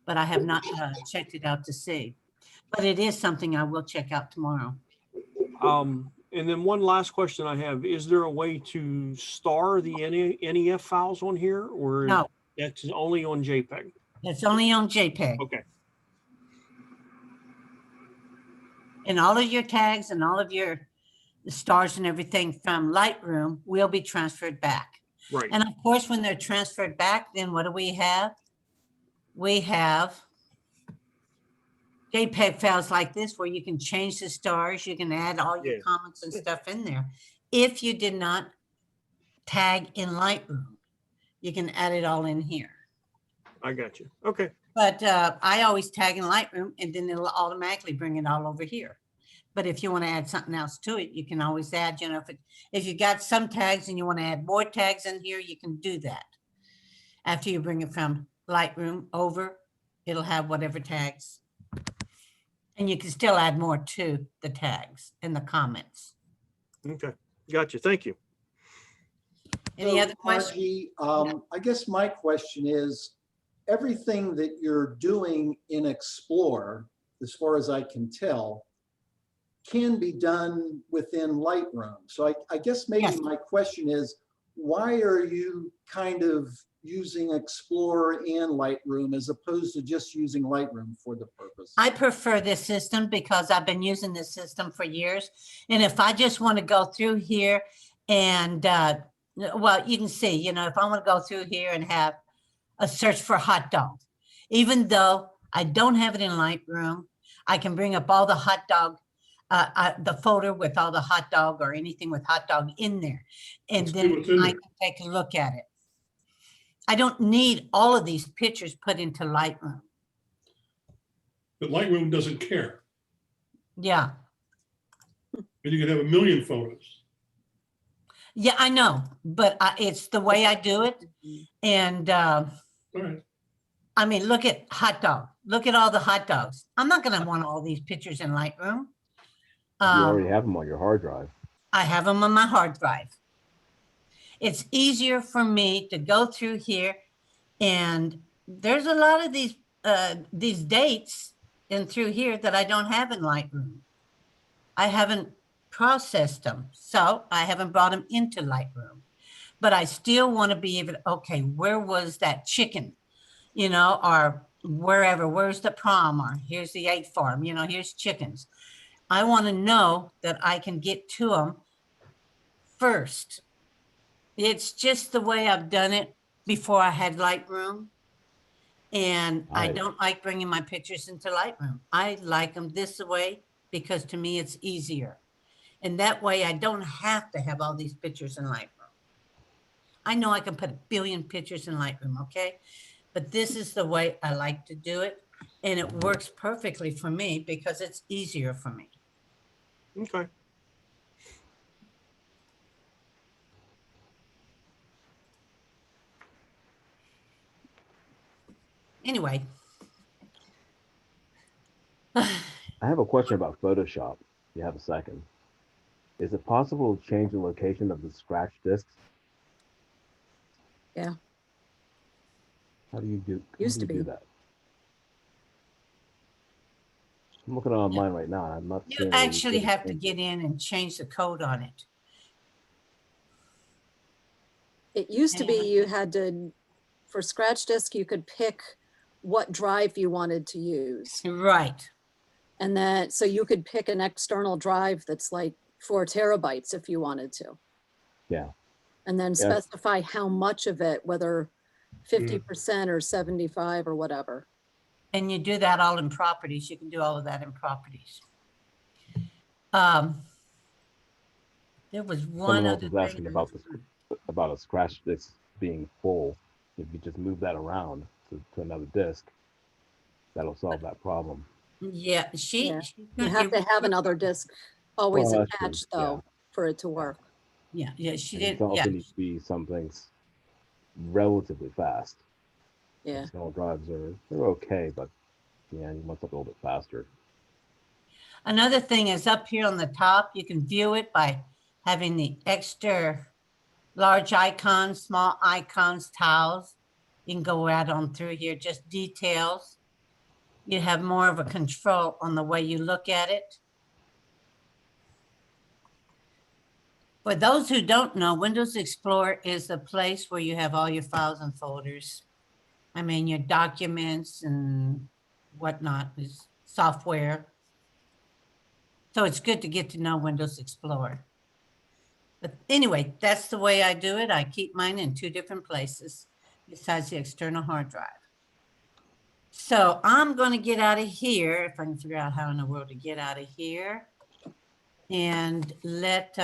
but I have not checked it out to see. But it is something I will check out tomorrow. And then one last question I have, is there a way to star the NEF files on here, or No, that's only on JPEG? it's only on JPEG. Okay, And all of your tags and all of your stars and everything from Lightroom will be transferred back. right. And of course, when they're transferred back, then what do we have? We have JPEG files like this where you can change the stars, you can add all your Yeah. comments and stuff in there. If you did not tag in Lightroom, you can add it all in here. I got you. Okay. But I always tag in Lightroom and then it'll automatically bring it all over here. But if you want to add something else to it, you can always add, you know, if you got some tags and you want to add more tags in here, you can do that. After you bring it from Lightroom over, it'll have whatever tags. And you can still add more to the tags and the comments. Okay. Got you. Thank you. Any So, other questions? Margie, I guess my question is, everything that you're doing in Explore, as far as I can tell, can be done within Lightroom. So I guess maybe Yes. my question is, why are you kind of using Explore and Lightroom as opposed to just using Lightroom for the purpose? I prefer this system because I've been using this system for years. And if I just want to go through here and, well, you can see, you know, if I want to go through here and have a search for hot dog, even though I don't have it in Lightroom, I can bring up all the hot dog, the folder with all the hot dog or anything with hot dog in there. And Let's see then what's in I there. can take a look at it. I don't need all of these pictures put into Lightroom. But Lightroom doesn't care. Yeah. And you can have a million photos. Yeah, I know, but it's the way I do it. And All right. I mean, look at hot dog. Look at all the hot dogs. I'm not going to want all these pictures in Lightroom. You already have them on your hard drive. I have them on my hard drive. It's easier for me to go through here, and there's a lot of these dates in through here that I don't have in Lightroom. I haven't processed them, so I haven't brought them into Lightroom. But I still want to be able to, okay, where was that chicken? You know, or wherever, where's the prom, or here's the egg farm, you know, here's chickens. I want to know that I can get to them first. It's just the way I've done it before I had Lightroom. And I Right. don't like bringing my pictures into Lightroom. I like them this way because to me it's easier. And that way I don't have to have all these pictures in Lightroom. I know I can put a billion pictures in Lightroom, okay? But this is the way I like to do it. And it works perfectly for me because it's easier for me. Okay. Anyway. I have a question about Photoshop. If you have a second. Is it possible to change the location of the scratch discs? Yeah. How do you do, Used to do be. that? I'm looking online right now. I'm not You seeing where actually can have to change get it. in and change the code on it. It used to be And- you had to, for scratch disk, you could pick what drive you wanted to use. Right. And then, so you could pick an external drive that's like 4 terabytes if you wanted to. Yeah. And then Yes. specify how much of it, whether 50% or 75 or whatever. And you do that all in properties. You can do all of that in properties. There was one Someone else other was asking thing. about a scratch disc being full. If you just move that around to another disc, that'll solve that problem. Yeah, Yeah. You have to have another disk always Well, that's true, attached though, for it to work. Yeah, she And it did. also Yeah, needs to be some things relatively fast. Yeah. External drives they're okay, but yeah, you want something a little bit faster. another thing is up here on the top, you can view it by having the extra large icons, small icons, tiles. You can go right on through here, just details. you have more of a control on the way you look at it. For those who don't know, Windows Explorer is the place where you have all your files and folders. I mean, your documents and whatnot is software. So it's good to get to know Windows Explorer. But anyway, that's the way I do it. I keep mine in 2 different places besides the external hard drive. So I'm going to get out of here, if I can figure out how in the world to get out of here, and let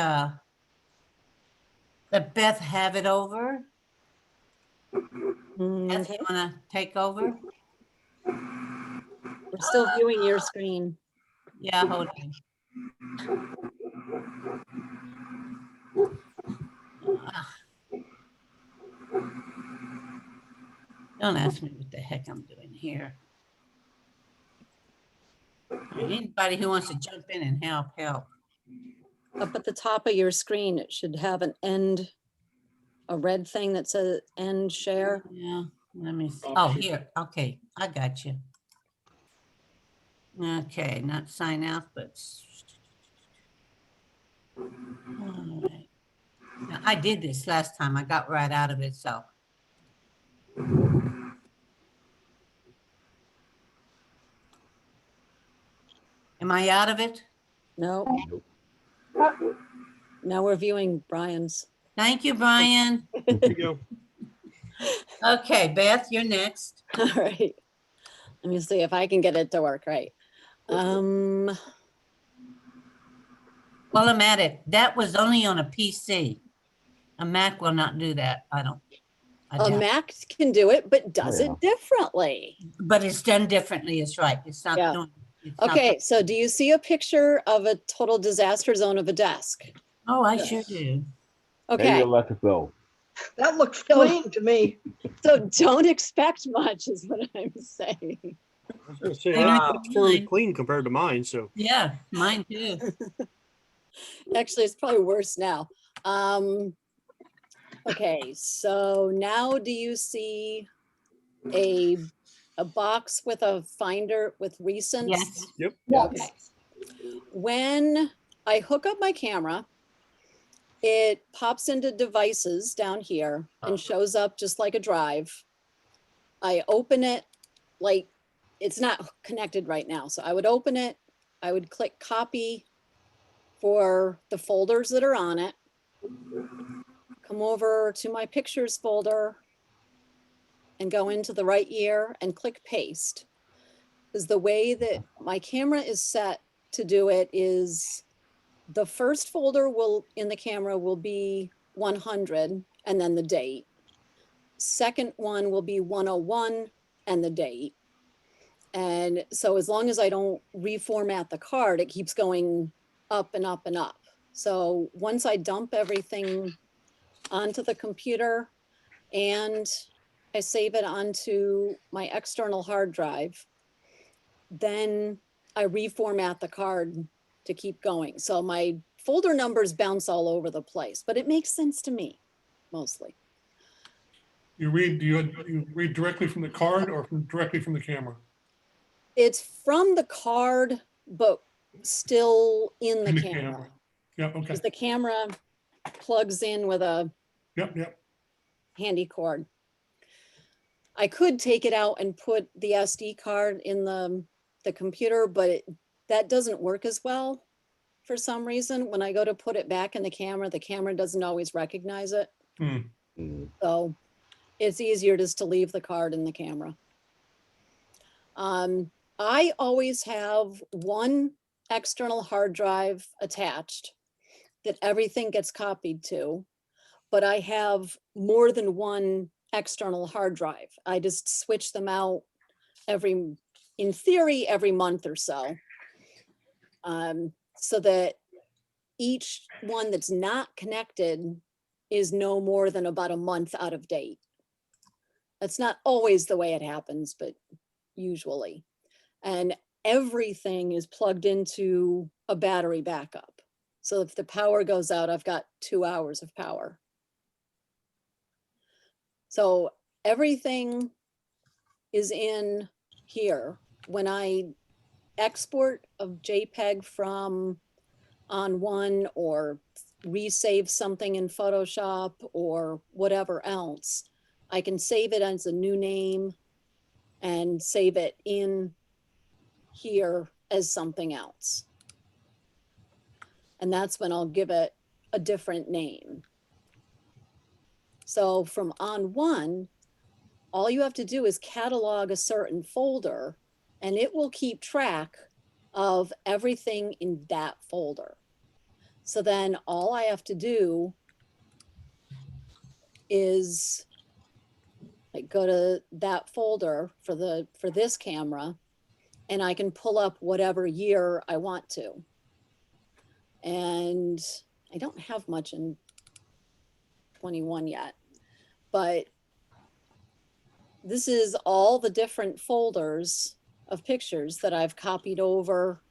Beth have it over. Beth, Okay, you want to take over? we're still viewing your screen. Yeah, hold on. Don't ask me what the heck I'm doing here. Anybody who wants to jump in and help. Up at the top of your screen, it should have a red thing that says end share. Yeah, let me see. Oh, here. Okay, I got you. Okay, not sign out, but. All right. Now, I did this last time. I got right out of it, so. Am I out of it? No, Nope. now we're viewing Brian's. Thank you, Brian. There you go. Okay, Beth, you're next. All right. Let me see if I can get it to work right. While I'm at it, that was only on a PC. A Mac will not do that. I A doubt. Mac can do it, but does yeah. it differently. But it's done differently. It's right. It's not Yeah. doing. It's not- Okay, so do you see a picture of a total disaster zone of a desk? Oh, I sure do. Maybe Okay, electric bill. That looks So- clean to me. so don't expect much is what I'm saying. I was gonna say, Wow. that's fairly clean compared to mine, so. Yeah, mine too. Actually, it's probably worse now. Okay, so now do you see a box with a finder with recents? Yes. Yep. Okay. When I hook up my camera, it pops into devices down here and shows up just like a drive. I open it, like it's not connected right now. So I would open it, I would click copy for the folders that are on it. Come over to my pictures folder and go into the right year and click paste. Because the way that my camera is set to do it is the first folder in the camera will be 100 and then the date. Second one will be 101 and the date. And so as long as I don't reformat the card, it keeps going up and up and up. So once I dump everything onto the computer and I save it onto my external hard drive, then I reformat the card to keep going. So my folder numbers bounce all over the place, but it makes sense to me mostly. Do you read directly from the card or directly from the camera? It's from the card, but still in the camera. Yeah, okay. Because the camera plugs in with a Yep. handy cord. I could take it out and put the SD card in the computer, but that doesn't work as well for some reason. When I go to put it back in the camera doesn't always recognize it. Mm. So it's easier just to leave the card in the camera. I always have one external hard drive attached that everything gets copied to, but I have more than one external hard drive. I just switch them out in theory, every month or so. So that each one that's not connected is no more than about a month out of date. That's not always the way it happens, but usually. And everything is plugged into a battery backup. So if the power goes out, I've got 2 hours of power. So everything is in here. when I export a JPEG from on one or resave something in Photoshop or whatever else, I can save it as a new name and save it in here as something else. And that's when I'll give it a different name. So from on one, all you have to do is catalog a certain folder and it will keep track of everything in that folder. So then all I have to do is like go to that folder for this camera and I can pull up whatever year I want to. And I don't have much in 21 yet, but this is all the different folders of pictures that I've copied over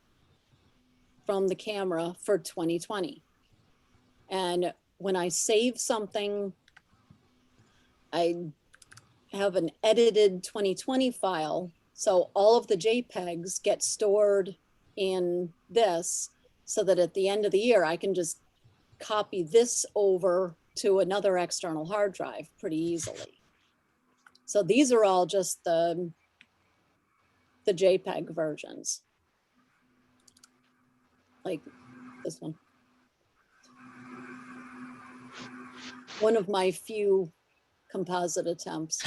from the camera for 2020. And when I save something, I have an edited 2020 file. So all of the JPEGs get stored in this so that at the end of the year, I can just copy this over to another external hard drive pretty easily. So these are all just the JPEG versions. Like this one. One of my few composite attempts.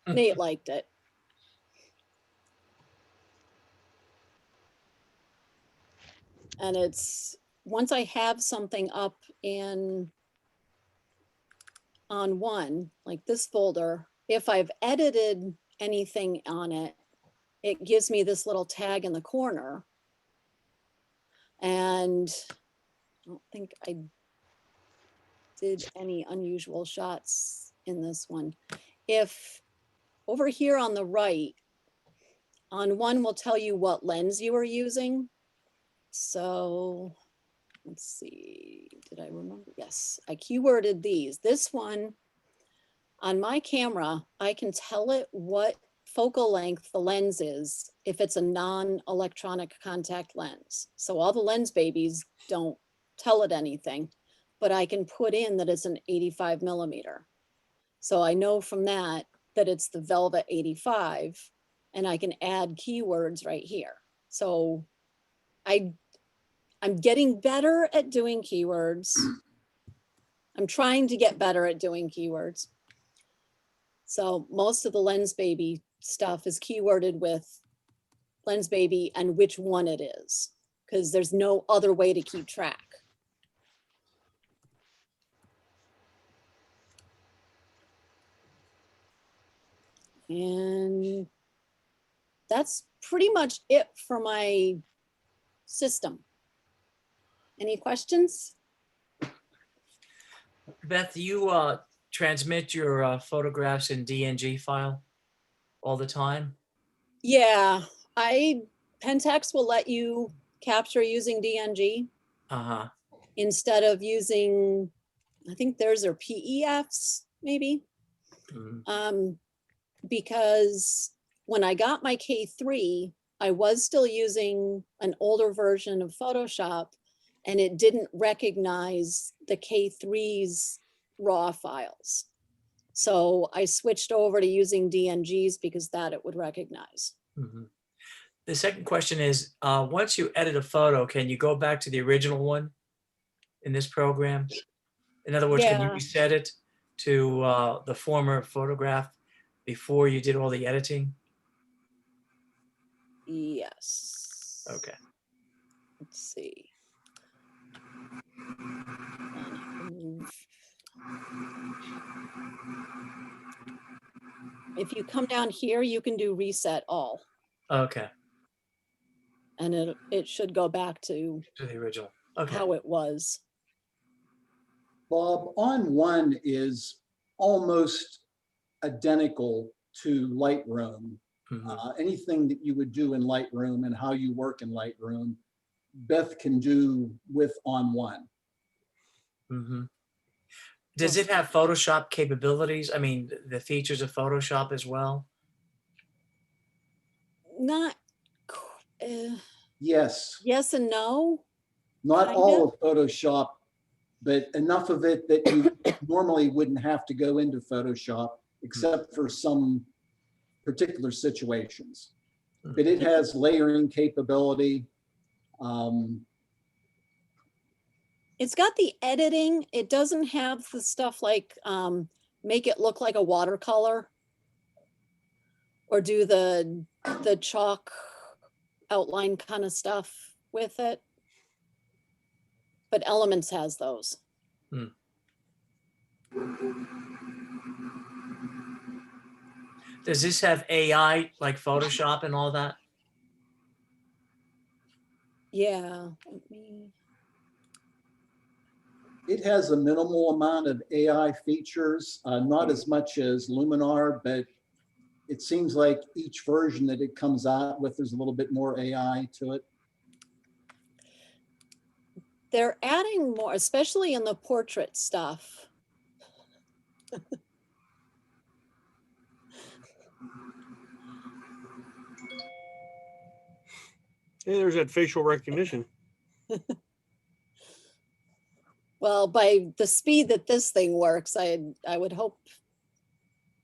Nate liked it. And it's, once I have something up on one, like this folder, if I've edited anything on it, it gives me this little tag in the corner. And I don't think I did any unusual shots in this one. If over here on the right, on one will tell you what lens you are using. So let's see, did I remember? Yes, I keyworded these. This one on my camera, I can tell it what focal length the lens is if it's a non-electronic contact lens. So all the lens babies don't tell it anything, but I can put in that it's an 85 millimeter. So I know from that it's the Velvet 85, and I can add keywords right here. So I'm getting better at doing keywords. I'm trying to get better at doing keywords. So most of the Lens Baby stuff is keyworded with Lens Baby and which one it is, because there's no other way to keep track. And that's pretty much it for my system. Any questions? Beth, do you transmit your photographs in DNG file all the time? Yeah, Pentax will let you capture using DNG Uh-huh. instead of using, I think theirs are PEFs maybe. Mhm. Because when I got my K3, I was still using an older version of Photoshop and it didn't recognize the K3's raw files. So I switched over to using DNGs because that it would recognize. Mhm. The second question is, once you edit a photo, can you go back to the original one in this program? In other words, can you Yeah. reset it to the former photograph before you did all the editing? Yes. Okay. Let's see. If you come down here, you can do reset all, Okay. and it should go back to To the original. Okay. how it was. Bob, on one is almost identical to Lightroom. Anything that you would do in Lightroom and how you work in Lightroom, Beth can do with on one. Mm-hmm. Does it have Photoshop capabilities? I mean, the features of Photoshop as well? not, Yes, yes and no. not Kinda. all of Photoshop, but enough of it that you normally wouldn't have to go into Photoshop except for some particular situations. But it has layering capability. It's got the editing. It doesn't have the stuff like make it look like a watercolor or do the chalk outline kind of stuff with it. But Elements has those. Does this have AI like Photoshop and all that? Yeah. Let me- It has a minimal amount of AI features, not as much as Luminar, but it seems like each version that it comes out with, there's a little bit more AI to it. They're adding more, especially in the portrait stuff. Hey, there's that facial recognition. Well, by the speed that this thing works, I would hope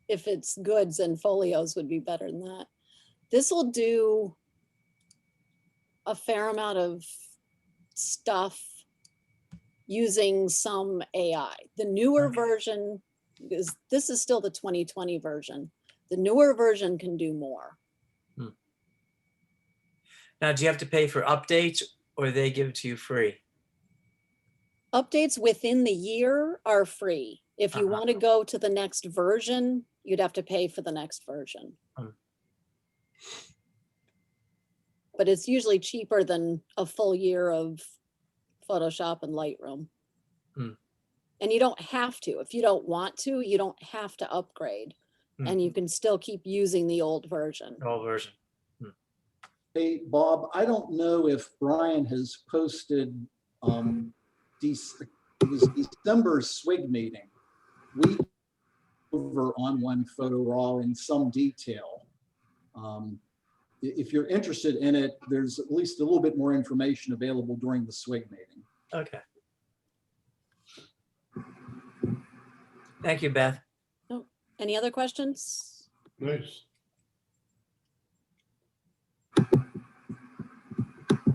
if it's goods and folios would be better than that. This will do a fair amount of stuff using some AI. The newer version, because this is still the 2020 version, the newer version can do more. Now, do you have to pay for updates or they give it to you free? Updates within the year are free. If you want to go to the next version, you'd have to pay for the next version. But it's usually cheaper than a full year of Photoshop and Lightroom. And you don't have to. If you don't want to, you don't have to upgrade. And you can still keep using the old version. Old version. Hey, Bob, I don't know if Brian has posted, it was December's SWIG meeting. We over on one photo raw in some detail. If you're interested in it, there's at least a little bit more information available during the SWIG meeting. Okay. Thank you, Beth. Oh, any other questions? Nice.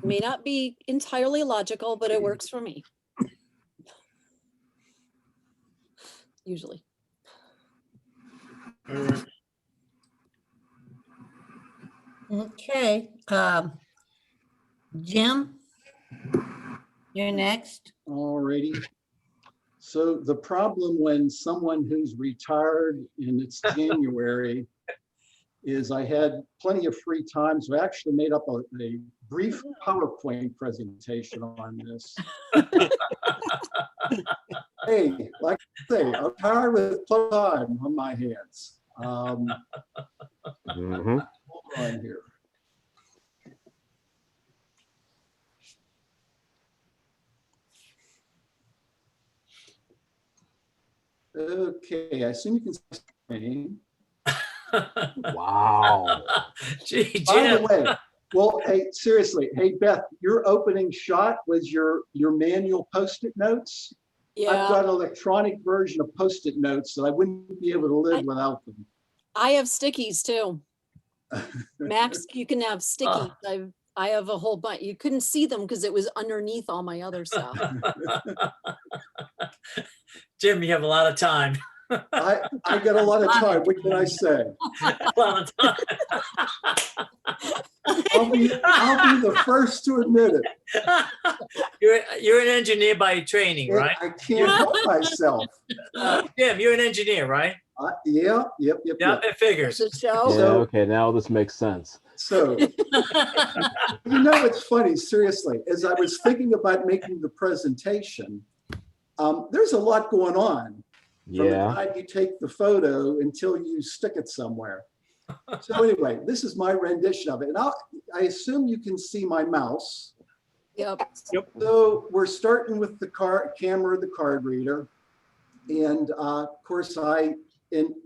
May not be entirely logical, but it works for me. Usually. All right. Okay, Jim, you're next. Alrighty. So the problem when someone who's retired and it's January is I had plenty of free time. So I actually made up a brief PowerPoint presentation on this. Hey, like I say, I'm tired with time on my hands. Hold on here. Okay, I assume you can see my screen. Wow. Gee, By the Jim. way, well, hey, seriously, hey, Beth, your opening shot was your manual Post-it notes. Yeah. I've got an electronic version of Post-it notes that I wouldn't be able to live without them. I have stickies too. Max, you can have stickies. I have a whole bunch. You couldn't see them because it was underneath all my other stuff. Jim, you have a lot of time. I got a lot of time. What can I say? A lot of time. I'll be the first to admit it. You're an engineer by training, right? I can't help myself. Jim, you're an engineer, right? Yeah, yep. It figures. The show. Yeah, okay, now this makes sense. So, you know, it's funny, seriously, as I was thinking about making the presentation, there's a lot going on from the time you take the photo until you stick it somewhere. So anyway, this is my rendition of it. And I assume you can see my mouse. Yep. So we're starting with the camera, the card reader. And of course,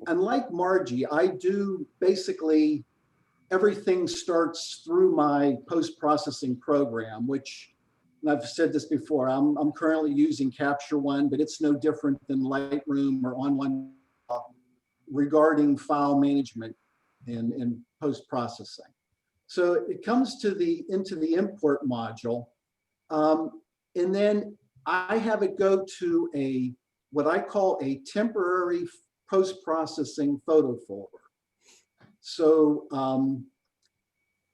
unlike Margie, I do basically everything starts through my post-processing program, which, and I've said this before, I'm currently using Capture One, but it's no different than Lightroom or On One regarding file management and post-processing. So it comes to into the import module, and then I have it go to what I call a temporary post-processing photo folder. So,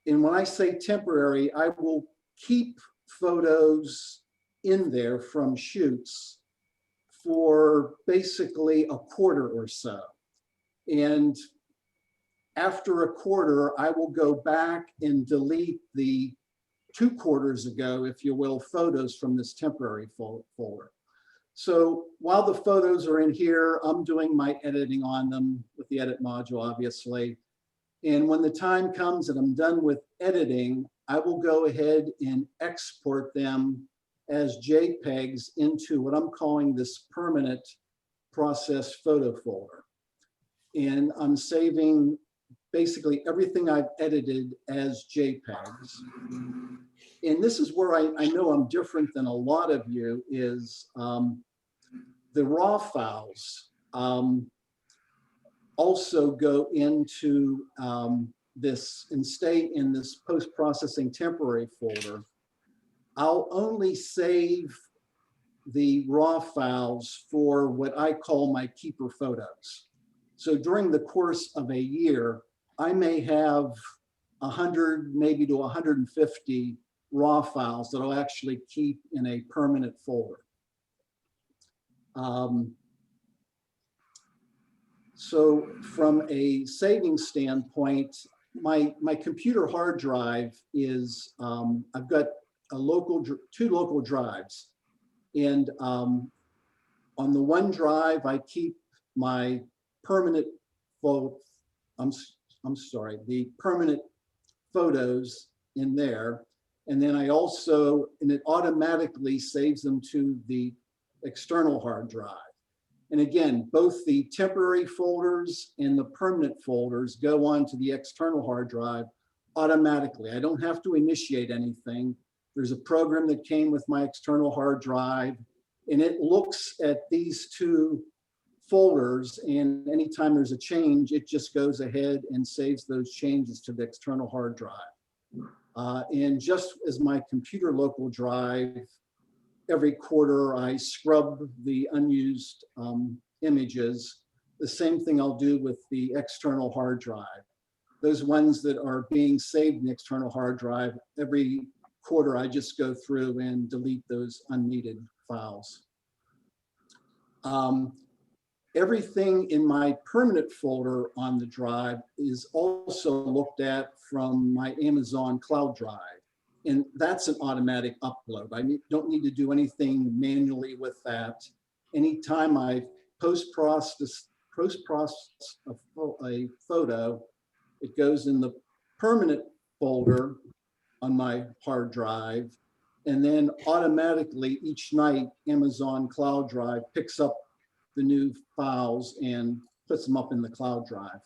and when I say temporary, I will keep photos in there from shoots for basically a quarter or so. And after a quarter, I will go back and delete the 2 quarters ago, if you will, photos from this temporary folder. So while the photos are in here, I'm doing my editing on them with the edit module, obviously. And when the time comes that I'm done with editing, I will go ahead and export them as JPEGs into what I'm calling this permanent process photo folder. And I'm saving basically everything I've edited as JPEGs. And this is where I know I'm different than a lot of you is the raw files also go into this and stay in this post-processing temporary folder. I'll only save the raw files for what I call my keeper photos. So during the course of a year, I may have 100, maybe to 150 raw files that I'll actually keep in a permanent folder. So from a saving standpoint, my computer hard drive is, I've got two local drives. And on the one drive, I keep my permanent the permanent photos in there. And then I also, and it automatically saves them to the external hard drive. And again, both the temporary folders and the permanent folders go onto the external hard drive automatically. I don't have to initiate anything. There's a program that came with my external hard drive, and it looks at these two folders, and anytime there's a change, it just goes ahead and saves those changes to the external hard drive. And just as my computer local drive, every quarter I scrub the unused images. The same thing I'll do with the external hard drive. Those ones that are being saved in the external hard drive, every quarter I just go through and delete those unneeded files. Everything in my permanent folder on the drive is also looked at from my Amazon cloud drive. And that's an automatic upload. I don't need to do anything manually with that. Anytime I post-process a photo, it goes in the permanent folder on my hard drive. And then automatically each night, Amazon cloud drive picks up the new files and puts them up in the cloud drive.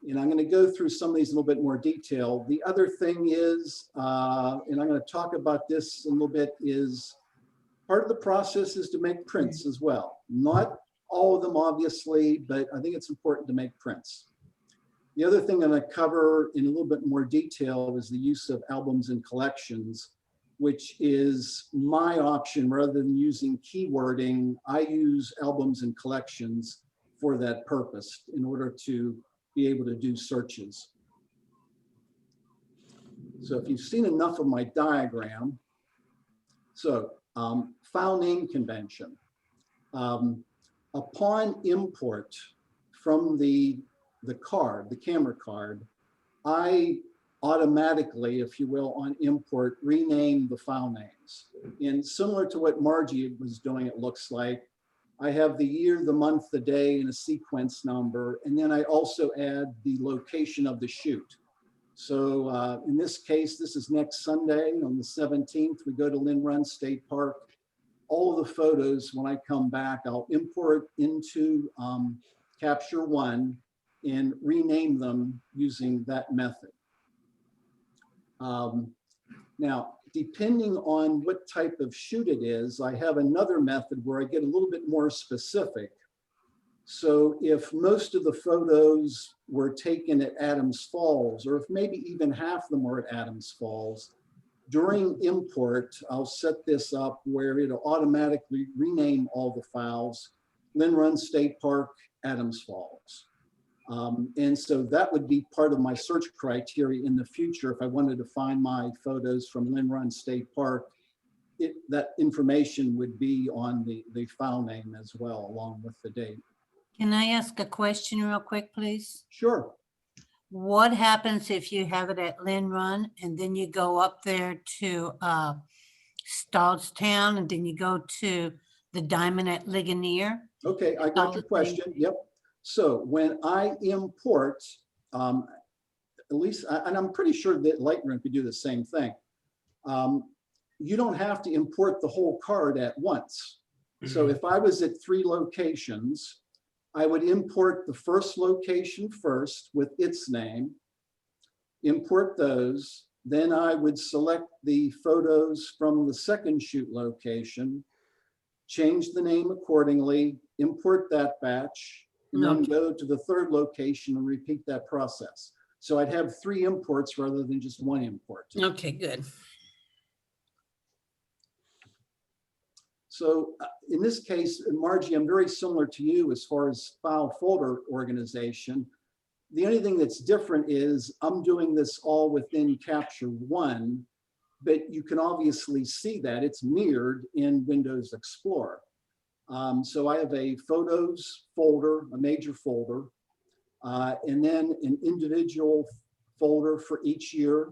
And I'm going to go through some of these in a little bit more detail. The other thing is, and I'm going to talk about this a little bit, is part of the process is to make prints as well. Not all of them, obviously, but I think it's important to make prints. The other thing I'm going to cover in a little bit more detail is the use of albums and collections, which is my option. Rather than using keywording, I use albums and collections for that purpose in order to be able to do searches. So if you've seen enough of my diagram, so file name convention. Upon import from the card, the camera card, I automatically, if you will, on import, rename the file names. And similar to what Margie was doing, it looks like, I have the year, the month, the day, and a sequence number. And then I also add the location of the shoot. So in this case, this is next Sunday on the 17th. We go to Lynn Run State Park. All of the photos, when I come back, I'll import into Capture One. and rename them using that method. Now, depending on what type of shoot it is, I have another method where I get a little bit more specific. So if most of the photos were taken at Adams Falls, or if maybe even half of them were at Adams Falls, during import, I'll set this up where it'll automatically rename all the files, Lynn Run State Park, Adams Falls. And so that would be part of my search criteria in the future if I wanted to find my photos from Lynn Run State Park. That information would be on the file name as well, along with the date. Can I ask a question real quick, please? Sure. What happens if you have it at Lynn Run and then you go up there to Stoddstown and then you go to the Diamond at Ligonier? Okay, I got your question. Yep. So when I import, at least, and I'm pretty sure that Lightroom could do the same thing. You don't have to import the whole card at once. So if I was at 3 locations, I would import the first location first with its name, import those. Then I would select the photos from the second shoot location, change the name accordingly, import that batch, and then go to the third location and repeat that process. So I'd have 3 imports rather than just 1 import. Okay, good. So in this case, Margie, I'm very similar to you as far as file folder organization. The only thing that's different is I'm doing this all within Capture One, but you can obviously see that it's mirrored in Windows Explorer. So I have a photos folder, a major folder, and then an individual folder for each year.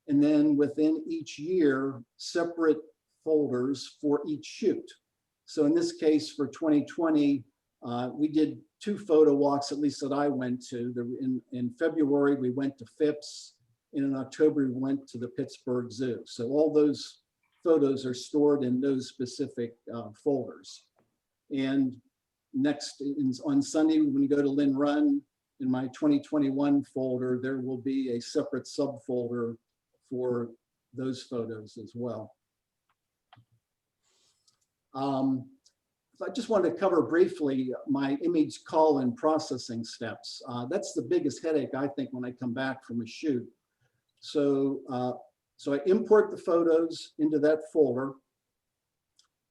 And then within each year, separate folders for each shoot. So in this case for 2020, we did 2 photo walks, at least that I went to. In February, we went to Phipps, and in October, we went to the Pittsburgh Zoo. So all those photos are stored in those specific folders. And next, on Sunday, when we go to Lynn Run, in my 2021 folder, there will be a separate subfolder for those photos as well. I just wanted to cover briefly my image call and processing steps. That's the biggest headache, I think, when I come back from a shoot. So, I import the photos into that folder,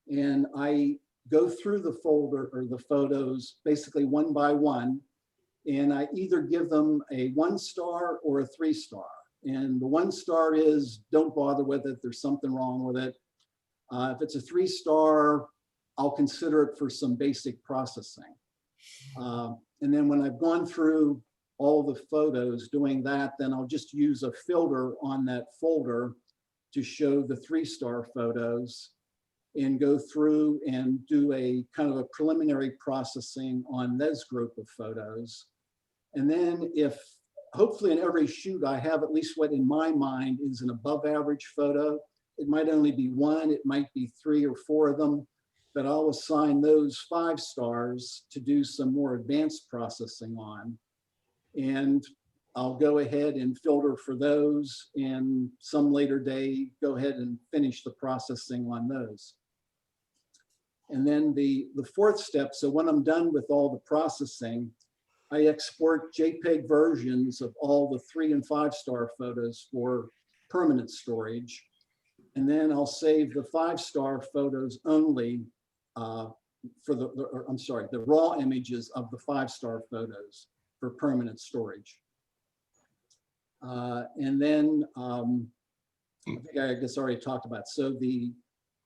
and I go through the folder or the photos basically one by one, and I either give them a 1-star or a 3-star. And the 1-star is don't bother with it, there's something wrong with it. If it's a 3-star, I'll consider it for some basic processing. And then when I've gone through all the photos doing that, then I'll just use a filter on that folder to show the 3-star photos and go through and do a kind of a preliminary processing on this group of photos. And then if hopefully in every shoot, I have at least what in my mind is an above average photo. It might only be 1, it might be 3 or 4 of them, but I'll assign those 5 stars to do some more advanced processing on. And I'll go ahead and filter for those, and some later day, go ahead and finish the processing on those. And then the 4th step, so when I'm done with all the processing, I export JPEG versions of all the 3- and 5-star photos for permanent storage. And then I'll save the 5-star photos only for the raw images of the 5-star photos for permanent storage. And then I guess I already talked about. So the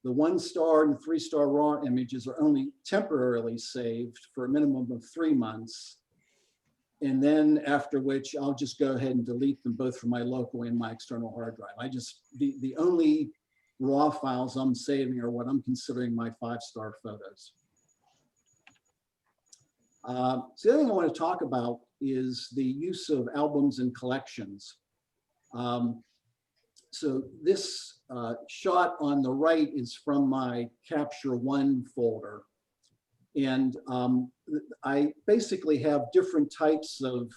1-star and 3-star raw images are only temporarily saved for a minimum of 3 months. And then after which I'll just go ahead and delete them both from my local and my external hard drive. The only raw files I'm saving are what I'm considering my 5-star photos. So the other thing I want to talk about is the use of albums and collections. So this shot on the right is from my Capture One folder. And I basically have different types of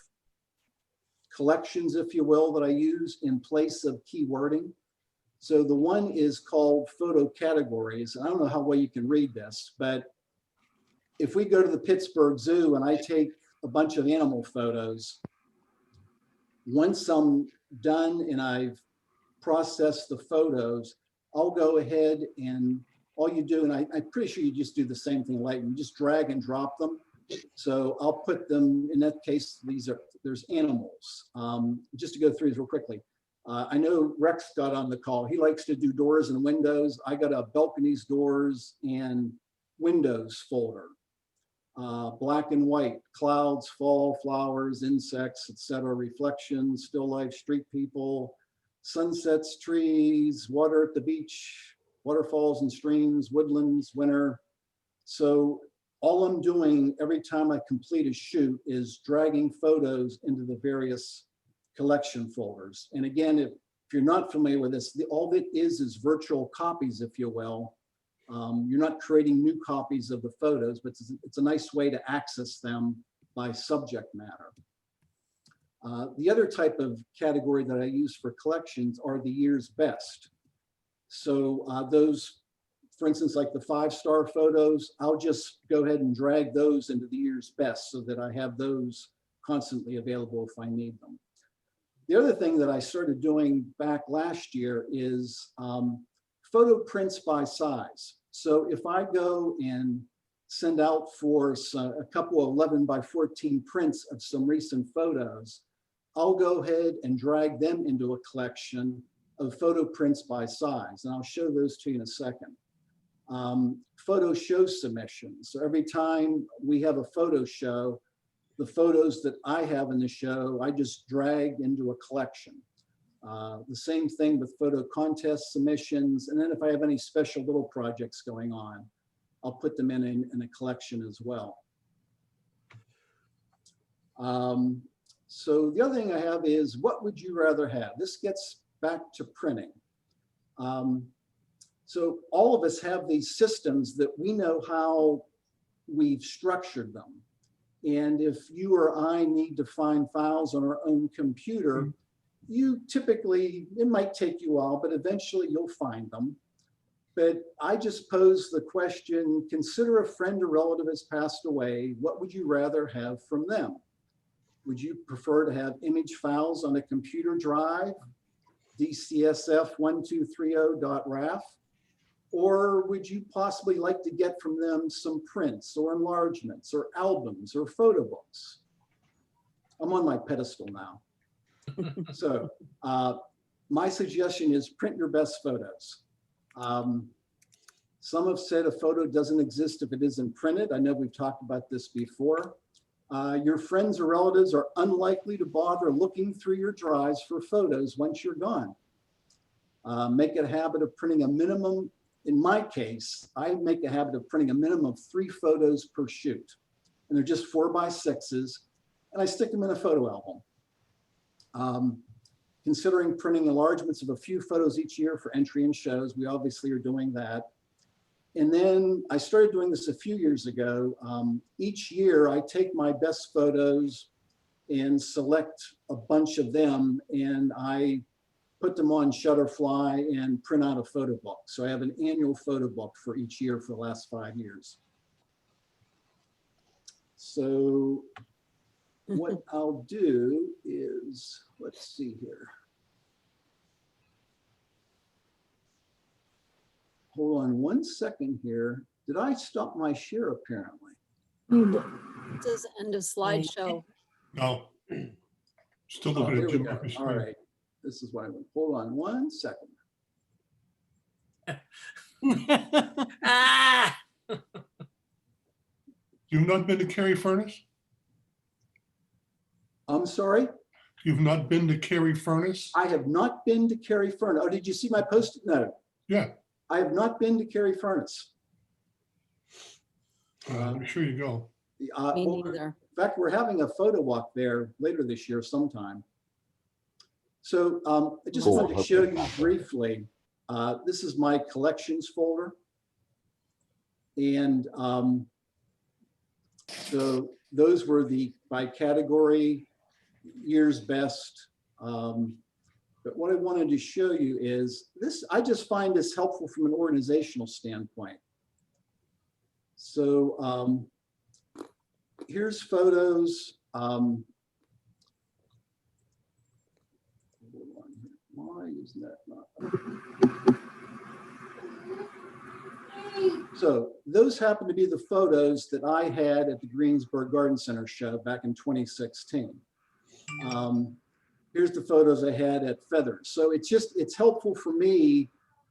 collections, if you will, that I use in place of keywording. So the one is called photo categories. I don't know how well you can read this, but if we go to the Pittsburgh Zoo and I take a bunch of animal photos, once I'm done and I've processed the photos, I'll go ahead and all you do, and I'm pretty sure you just do the same thing in Lightroom, you just drag and drop them. So I'll put them, in that case, there's animals. Just to go through these real quickly. I know Rex got on the call. He likes to do doors and windows. I got a balconies, doors, and windows folder. Black and white, clouds, fall, flowers, insects, etc., reflections, still life, street people, sunsets, trees, water at the beach, waterfalls and streams, woodlands, winter. So all I'm doing every time I complete a shoot is dragging photos into the various collection folders. And again, if you're not familiar with this, all it is virtual copies, if you will. You're not creating new copies of the photos, but it's a nice way to access them by subject matter. The other type of category that I use for collections are the year's best. So those, for instance, like the 5-star photos, I'll just go ahead and drag those into the year's best so that I have those constantly available if I need them. The other thing that I started doing back last year is photo prints by size. So if I go and send out for a couple of 11 by 14 prints of some recent photos, I'll go ahead and drag them into a collection of photo prints by size. And I'll show those to you in a second. Photo show submissions. So every time we have a photo show, the photos that I have in the show, I just drag into a collection. The same thing with photo contest submissions. And then if I have any special little projects going on, I'll put them in a collection as well. So the other thing I have is, what would you rather have? This gets back to printing. So all of us have these systems that we know how we've structured them. And if you or I need to find files on our own computer, you typically, it might take you a while, but eventually you'll find them. But I just pose the question, consider a friend or relative has passed away. What would you rather have from them? Would you prefer to have image files on a computer drive, DCSF1230.raf? Or would you possibly like to get from them some prints or enlargements or albums or photo books? I'm on my pedestal now. So my suggestion is print your best photos. Some have said a photo doesn't exist if it isn't printed. I know we've talked about this before. Your friends or relatives are unlikely to bother looking through your drives for photos once you're gone. Make it a habit of printing a minimum. In my case, I make a habit of printing a minimum of 3 photos per shoot. And they're just 4x6s, and I stick them in a photo album. Considering printing enlargements of a few photos each year for entry in shows, we obviously are doing that. And then I started doing this a few years ago. Each year I take my best photos and select a bunch of them, and I put them on Shutterfly and print out a photo book. So I have an annual photo book for each year for the last 5 years. So what I'll do is, let's see here. Hold on one second here. Did I stop my share apparently? It says end of slideshow. No. Still Oh, looking here at we Jim go. Murphy's All screen. right. This is what I went. Hold on one second. Ah! You've not been to Cary Furnace? I'm sorry. You've not been to Cary Furnace? I have not been to Cary Furnace. Oh, did you see my post-it note? Yeah. I have not been to Cary Furnace. I'm sure you go. Me Well, neither. in fact, we're having a photo walk there later this year sometime. So I just Cool. wanted to show you briefly, this is my collections folder. And So those were the by category year's best. But what I wanted to show you is this, I just find this helpful from an organizational standpoint. So here's photos. Why is that not? So those happen to be the photos that I had at the Greensburg Garden Center show back in 2016. Here's the photos I had at Feathers. So it's helpful for me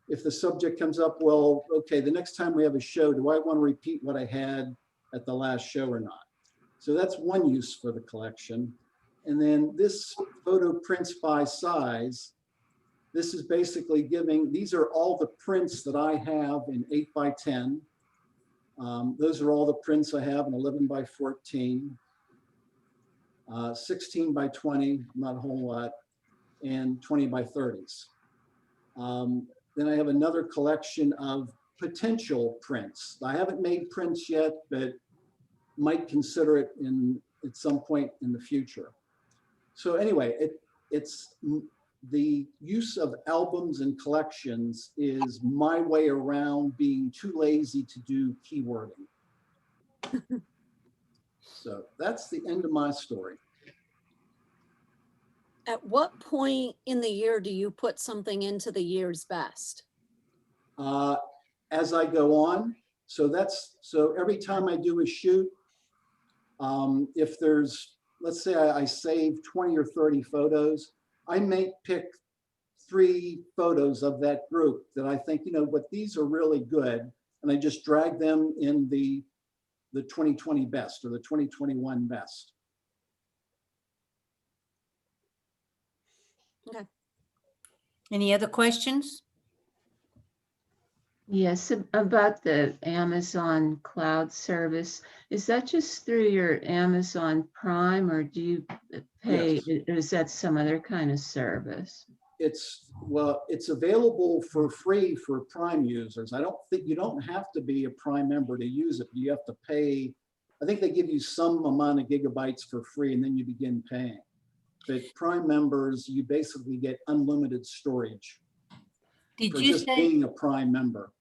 if the subject comes up, well, okay, the next time we have a show, do I want to repeat what I had at the last show or not? So that's one use for the collection. And then this photo prints by size. This is basically giving, these are all the prints that I have in 8x10. Those are all the prints I have in 11x14, 16x20, not a whole lot, and 20x30s. Then I have another collection of potential prints. I haven't made prints yet, but might consider it at some point in the future. So anyway, it's the use of albums and collections is my way around being too lazy to do keywording. So that's the end of my story. At what point in the year do you put something into the year's best? As I go on, so every time I do a shoot, if there's, let's say I save 20 or 30 photos, I may pick 3 photos of that group that I think, you know, but these are really good. And I just drag them in the 2020 best or the 2021 best. Okay. Any other questions? Yes, about the Amazon cloud service. Is that just through your Amazon Prime, or do you pay, Yes. or is that some other kind of service? Well, it's available for free for Prime users. I don't think you don't have to be a Prime member to use it. You have to pay. I think they give you some amount of gigabytes for free and then you begin paying. But Prime members, you basically get unlimited storage Did for you just say, being a Prime member.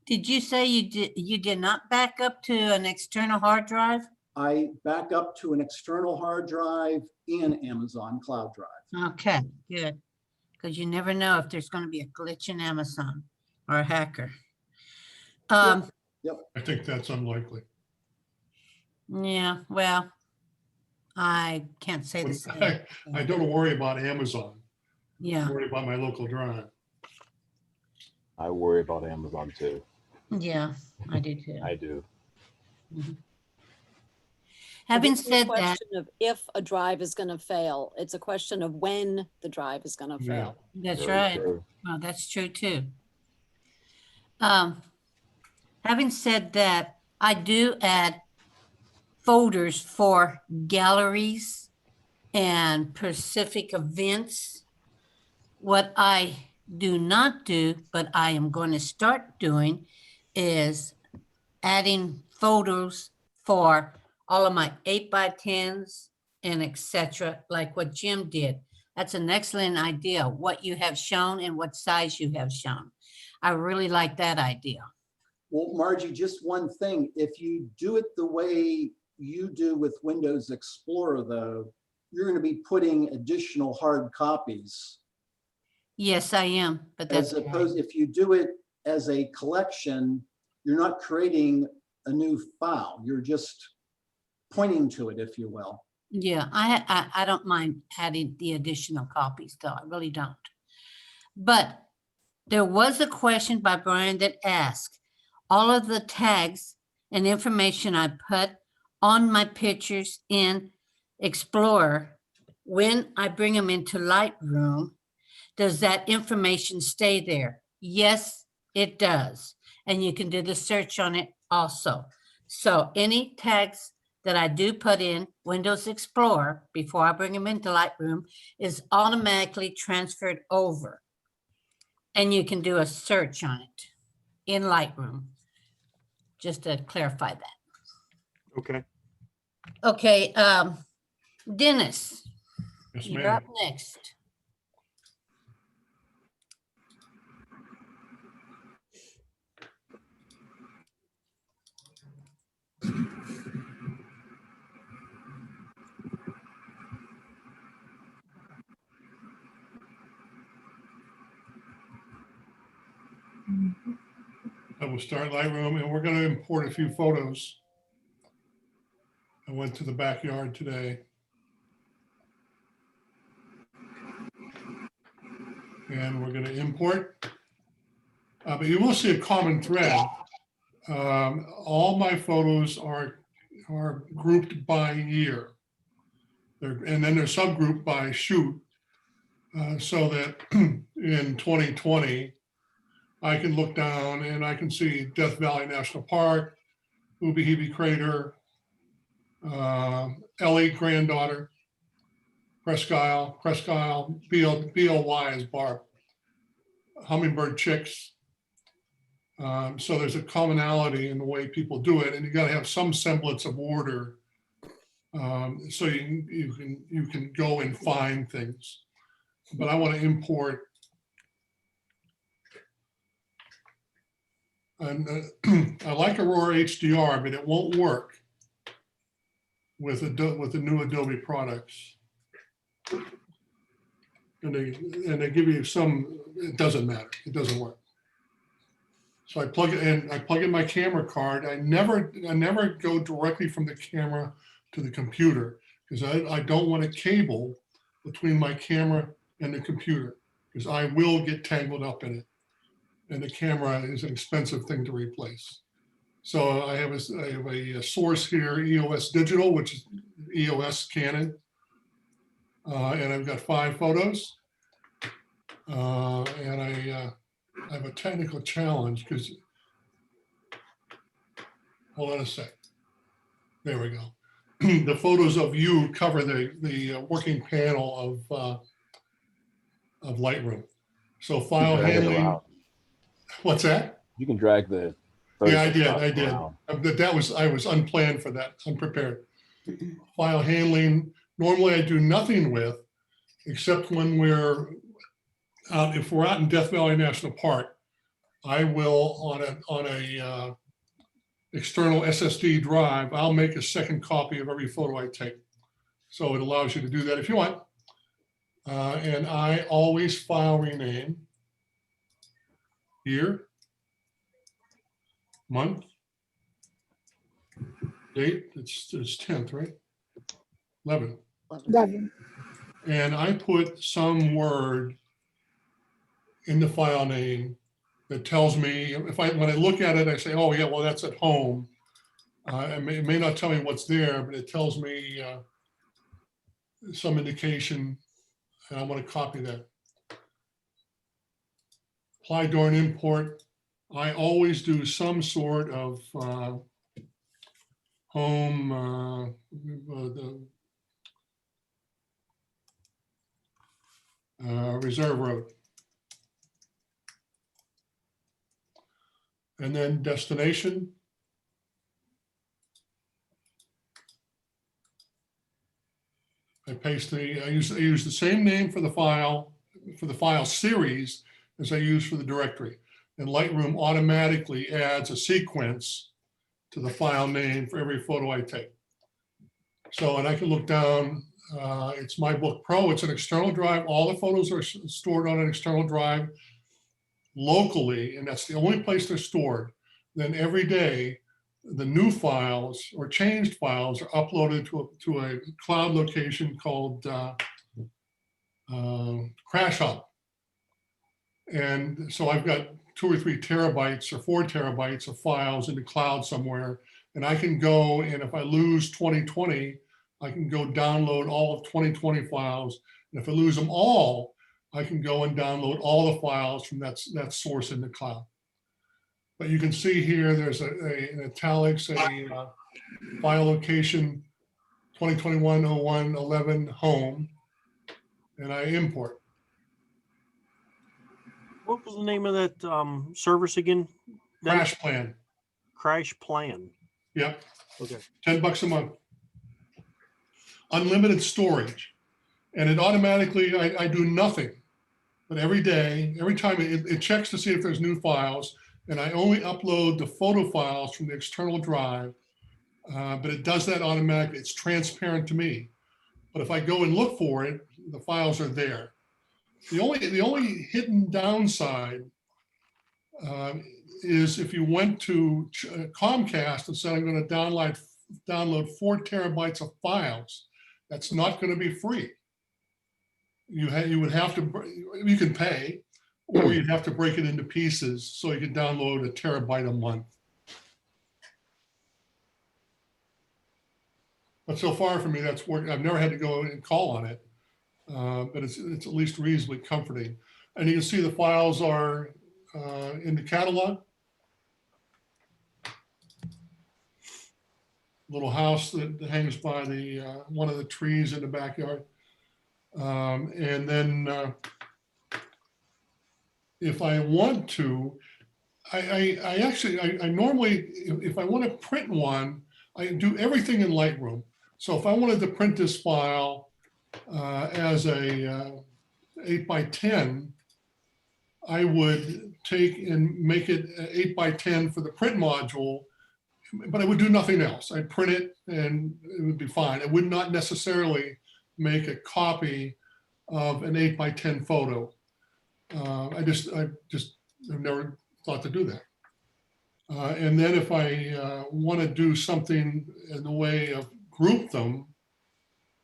did you say you did not back up to an external hard drive? I back up to an external hard drive in Amazon Cloud Drive. Okay, good. Because you never know if there's going to be a glitch in Amazon or a hacker. Yep. I think that's unlikely. Yeah, well, I can't say the same. I don't worry about Amazon. Yeah, I worry about my local drive. I worry about Amazon too. yeah, I do too. I do. Having It's a said that, question of if a drive is going to fail. It's a question of when the drive is going to Yeah. fail. that's Very right. true. Well, that's true too. Having said that, I do add folders for galleries and specific events. What I do not do, but I am going to start doing, is adding photos for all of my 8x10s and etc., like what Jim did. That's an excellent idea, what you have shown and what size you have shown. I really like that idea. Well, Margie, just one thing. If you do it the way you do with Windows Explorer, though, you're going to be putting additional hard copies. Yes, I am, but that's As opposed, if you do it as a collection, you're not creating a new file. You're just pointing to it, if you will. yeah, I don't mind adding the additional copies though. I really don't. But there was a question by Brian that asked, all of the tags and information I put on my pictures in Explorer, when I bring them into Lightroom, does that information stay there? Yes, it does. And you can do the search on it also. So any tags that I do put in Windows Explorer before I bring them into Lightroom is automatically transferred over. And you can do a search on it in Lightroom, just to clarify that. Okay. Okay, Dennis, Yes, you're ma'am. up next. I will start Lightroom and we're gonna import a few photos. I went to the backyard today. And we're gonna import. But you will see a common thread. All my photos are grouped by year. And then they're subgrouped by shoot. So that in 2020, I can look down and I can see Death Valley National Park, Ubehebe Crater, Ellie granddaughter, Presque Isle, BLY is Barb, hummingbird chicks. So there's a commonality in the way people do it, and you got to have some semblance of order, so you can go and find things. But I want to import, and I like Aurora HDR, but it won't work with the new Adobe products. And they give you some. It doesn't matter. It doesn't work. So I plug it in. I plug in my camera card. I never go directly from the camera to the computer because I don't want a cable between my camera and the computer because I will get tangled up in it. And the camera is an expensive thing to replace. So I have a source here, EOS Digital, which is EOS Canon. And I've got 5 photos. And I have a technical challenge because, hold on a sec. There we go. The photos of you cover the working panel of Lightroom. So file Drag it handling. around. What's that? You can drag the. Yeah, I 36 did. dots I did. around. I was unplanned for that, unprepared. File handling. Normally, I do nothing with, except when we're out. If we're out in Death Valley National Park, I will on a external SSD drive. I'll make a second copy of every photo I take. So it allows you to do that if you want. And I always file rename year, month, date. It's 10th, right? 11. 11. And I put some word in the file name that tells me when I look at it, I say, oh yeah, well that's at home. It may not tell me what's there, but it tells me some indication, and I want to copy that. Apply during import. I always do some sort of home, Reserve Road. And then destination. I use the same name for the file series as I use for the directory. And Lightroom automatically adds a sequence to the file name for every photo I take. So, and I can look down, it's My Book Pro, it's an external drive. All the photos are stored on an external drive locally, and that's the only place they're stored. Then every day, the new files or changed files are uploaded to a cloud location called Crash Hub. And so I've got 2 or 3 terabytes or 4 terabytes of files in the cloud somewhere. And I can go, and if I lose 2020, I can go download all of 2020 files. And if I lose them all, I can go and download all the files from that source in the cloud. But you can see here, there's an italics, a file location 2021-01-11 home, and I import. What was the name of that service again? Crash Plan. Crash Plan. Yep. Okay. $10 a month. unlimited storage. And it automatically, I do nothing. But every day, every time it checks to see if there's new files, and I only upload the photo files from the external drive, but it does that automatically. It's transparent to me. But if I go and look for it, the files are there. The only hidden downside is if you went to Comcast and said, I'm going to download 4 terabytes of files, that's not going to be free. You would have to, you can pay, or you'd have to break it into pieces so you can download a terabyte a month. But so far for me, that's worked. I've never had to go and call on it, but it's at least reasonably comforting. And you can see the files are in the catalog. Little house that hangs by the one of the trees in the backyard. And then if I want to, I normally, if I want to print one, I do everything in Lightroom. So if I wanted to print this file as a 8x10, I would take and make it 8x10 for the print module, but I would do nothing else. I'd print it and it would be fine. I would not necessarily make a copy of an 8x10 photo. I just have never thought to do that. And then if I want to do something in the way of group them,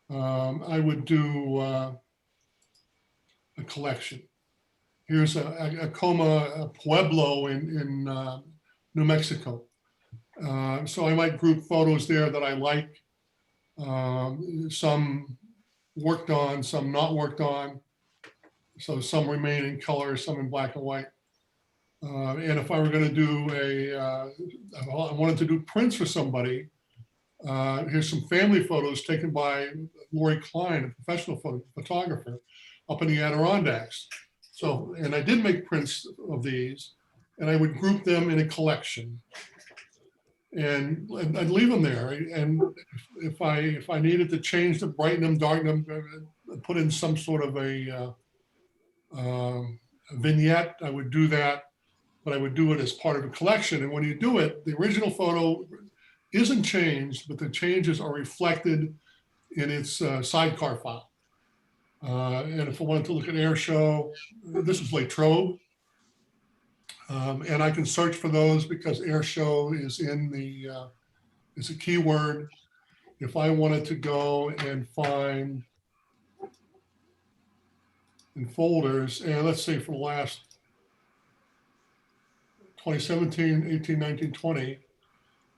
I would do a collection. Here's a Coma Pueblo in New Mexico. So I might group photos there that I like. Some worked on, some not worked on. So some remain in color, some in black and white. And if I were going to do I wanted to do prints for somebody, here's some family photos taken by Lori Klein, a professional photographer, up in the Adirondacks. So, and I did make prints of these, and I would group them in a collection, and I'd leave them there. And if I needed to change them, brighten them, darken them, put in some sort of a vignette, I would do that. But I would do it as part of a collection. And when you do it, the original photo isn't changed, but the changes are reflected in its sidecar file. And if I wanted to look at air show, this is Lightroom. And I can search for those because air show is in the, it's a keyword. If I wanted to go and find in folders, and let's say for the last 2017, 18, 19, 20,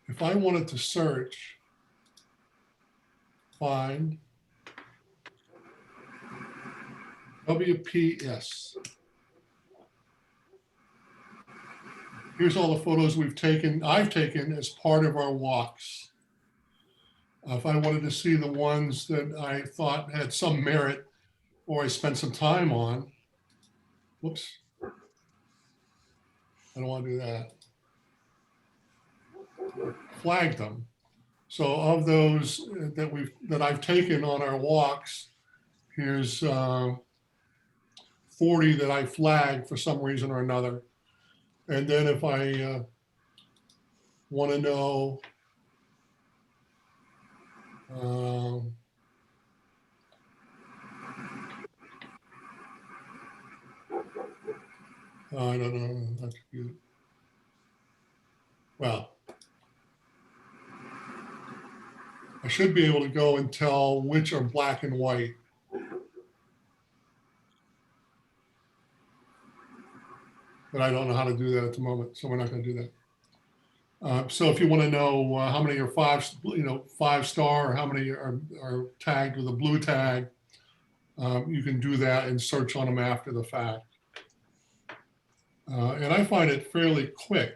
if I wanted to search, find WPS. Here's all the photos I've taken as part of our walks. If I wanted to see the ones that I thought had some merit or I spent some time on, whoops, I don't want to do that. Flag them. So of those that I've taken on our walks, here's 40 that I flagged for some reason or another. And then if I want to know I don't know, that's cute. Well, I should be able to go and tell which are black and white. But I don't know how to do that at the moment, so we're not going to do that. So if you want to know how many are 5-star, or how many are tagged with a blue tag, you can do that and search on them after the fact. And I find it fairly quick.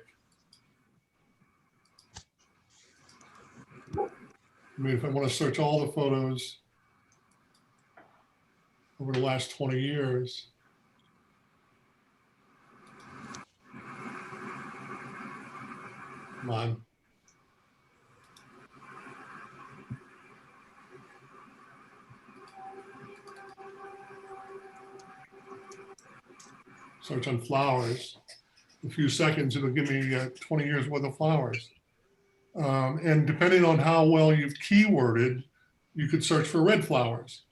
I mean, if I want to search all the photos over the last 20 years, come on. search on flowers, a few seconds, it'll give me 20 years worth of flowers. And depending on how well you've keyworded, you could search for red flowers.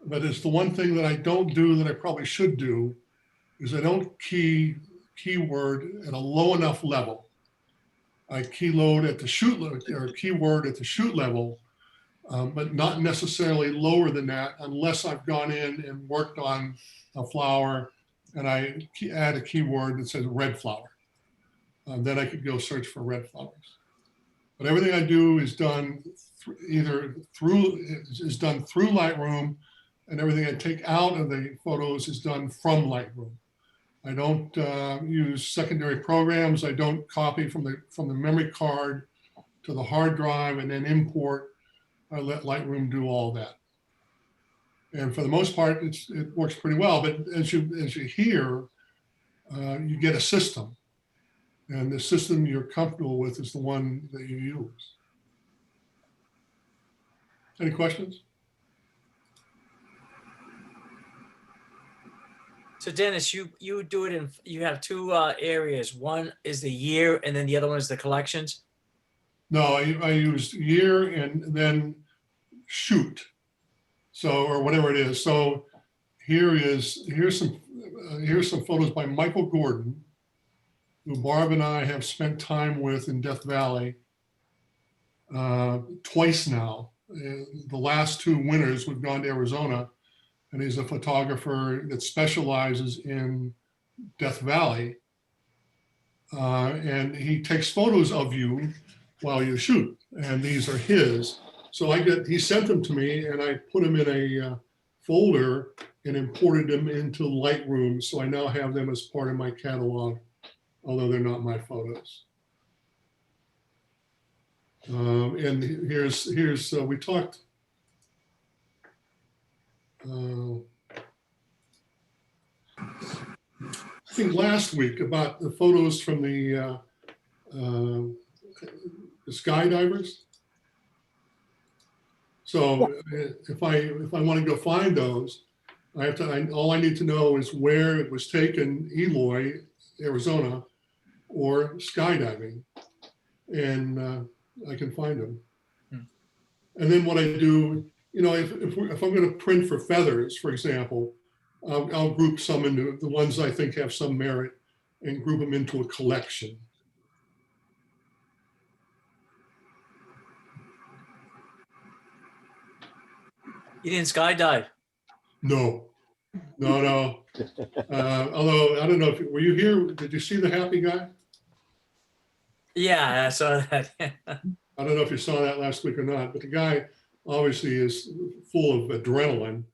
But it's the one thing that I don't do that I probably should do is I don't keyword at a low enough level. I keyword at the shoot level, but not necessarily lower than that unless I've gone in and worked on a flower and I add a keyword that says red flower. Then I could go search for red flowers. But everything I do is done through Lightroom, and everything I take out of the photos is done from Lightroom. I don't use secondary programs. I don't copy from the memory card to the hard drive and then import. I let Lightroom do all that. And for the most part, it works pretty well. But as you hear, you get a system. And the system you're comfortable with is the one that you use. Any questions? So Dennis, you do it in, you have two areas. One is the year and then the other one is the collections. No, I used year and then shoot. So, or whatever it is. So here's some photos by Michael Gordon, who Barb and I have spent time with in Death Valley twice now. The last two winters we've gone to Arizona, and he's a photographer that specializes in Death Valley. And he takes photos of you while you shoot, and these are his. So he sent them to me and I put them in a folder and imported them into Lightroom. So I now have them as part of my catalog, although they're not my photos. And here's we talked I think last week about the photos from the skydivers. So if I want to go find those, all I need to know is where it was taken, Eloy, Arizona, or skydiving, and I can find them. And then what I do, if I'm going to print for feathers, for example, I'll group some into the ones I think have some merit and group them into a collection. You didn't skydive? No. Although, I don't know, were you here? Did you see the happy guy? Yeah, I saw that. I don't know if you saw that last week or not, but the guy obviously is full of adrenaline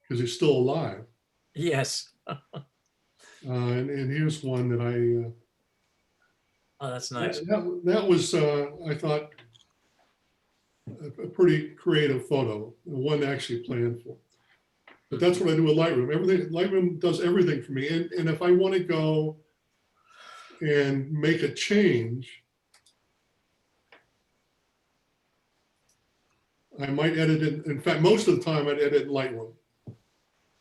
because he's still alive. Yes. And here's one that I. Oh, that's nice. That was, I thought, a pretty creative photo, one actually planned for. But that's what I do with Lightroom. Lightroom does everything for me. And if I want to go and make a change, I might edit it. In fact, most of the time I'd edit in Lightroom.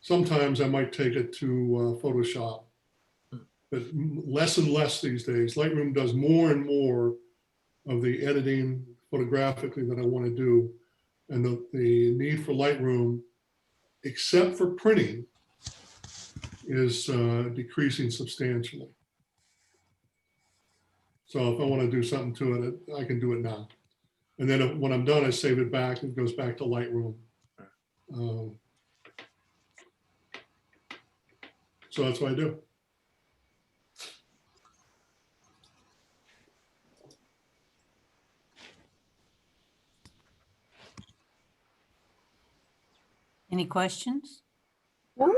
Sometimes I might take it to Photoshop, but less and less these days. Lightroom does more and more of the editing photographically that I want to do. And the need for Lightroom, except for printing, is decreasing substantially. So if I want to do something to it, I can do it now. And then when I'm done, I save it back and it goes back to Lightroom. So that's what I do. Any questions? No?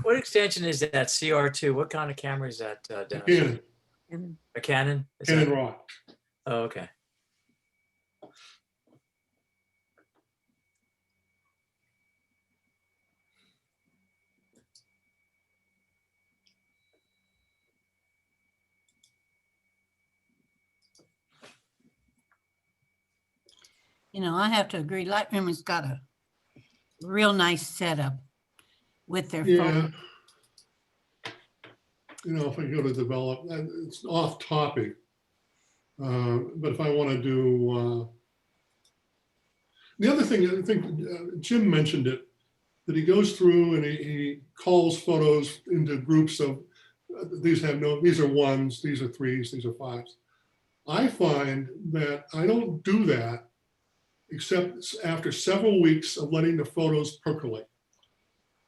What extension is that CR2? What kind of camera is that, Dennis? Canon. A Canon? Is Canon that- Rock. Oh, okay. I have to agree, Lightroom has got a real nice setup. with their Yeah. phone. You know, if I go to develop, it's off topic. But if I want to do, the other thing, I think Jim mentioned it, that he goes through and he calls photos into groups of, these are ones, these are threes, these are fives. I find that I don't do that except after several weeks of letting the photos percolate.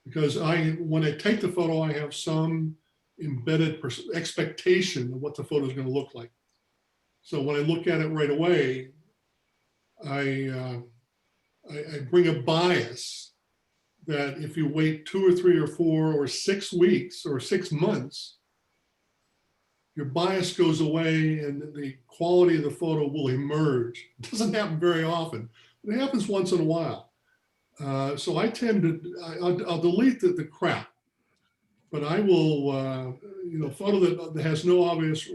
Because when I take the photo, I have some embedded expectation of what the photo is going to look like. So when I look at it right away, I bring a bias that if you wait 2 or 3 or 4 or 6 weeks or 6 months, your bias goes away and the quality of the photo will emerge. It doesn't happen very often. It happens once in a while. So I tend to, I'll delete the crap, but I will, photo that has no obvious,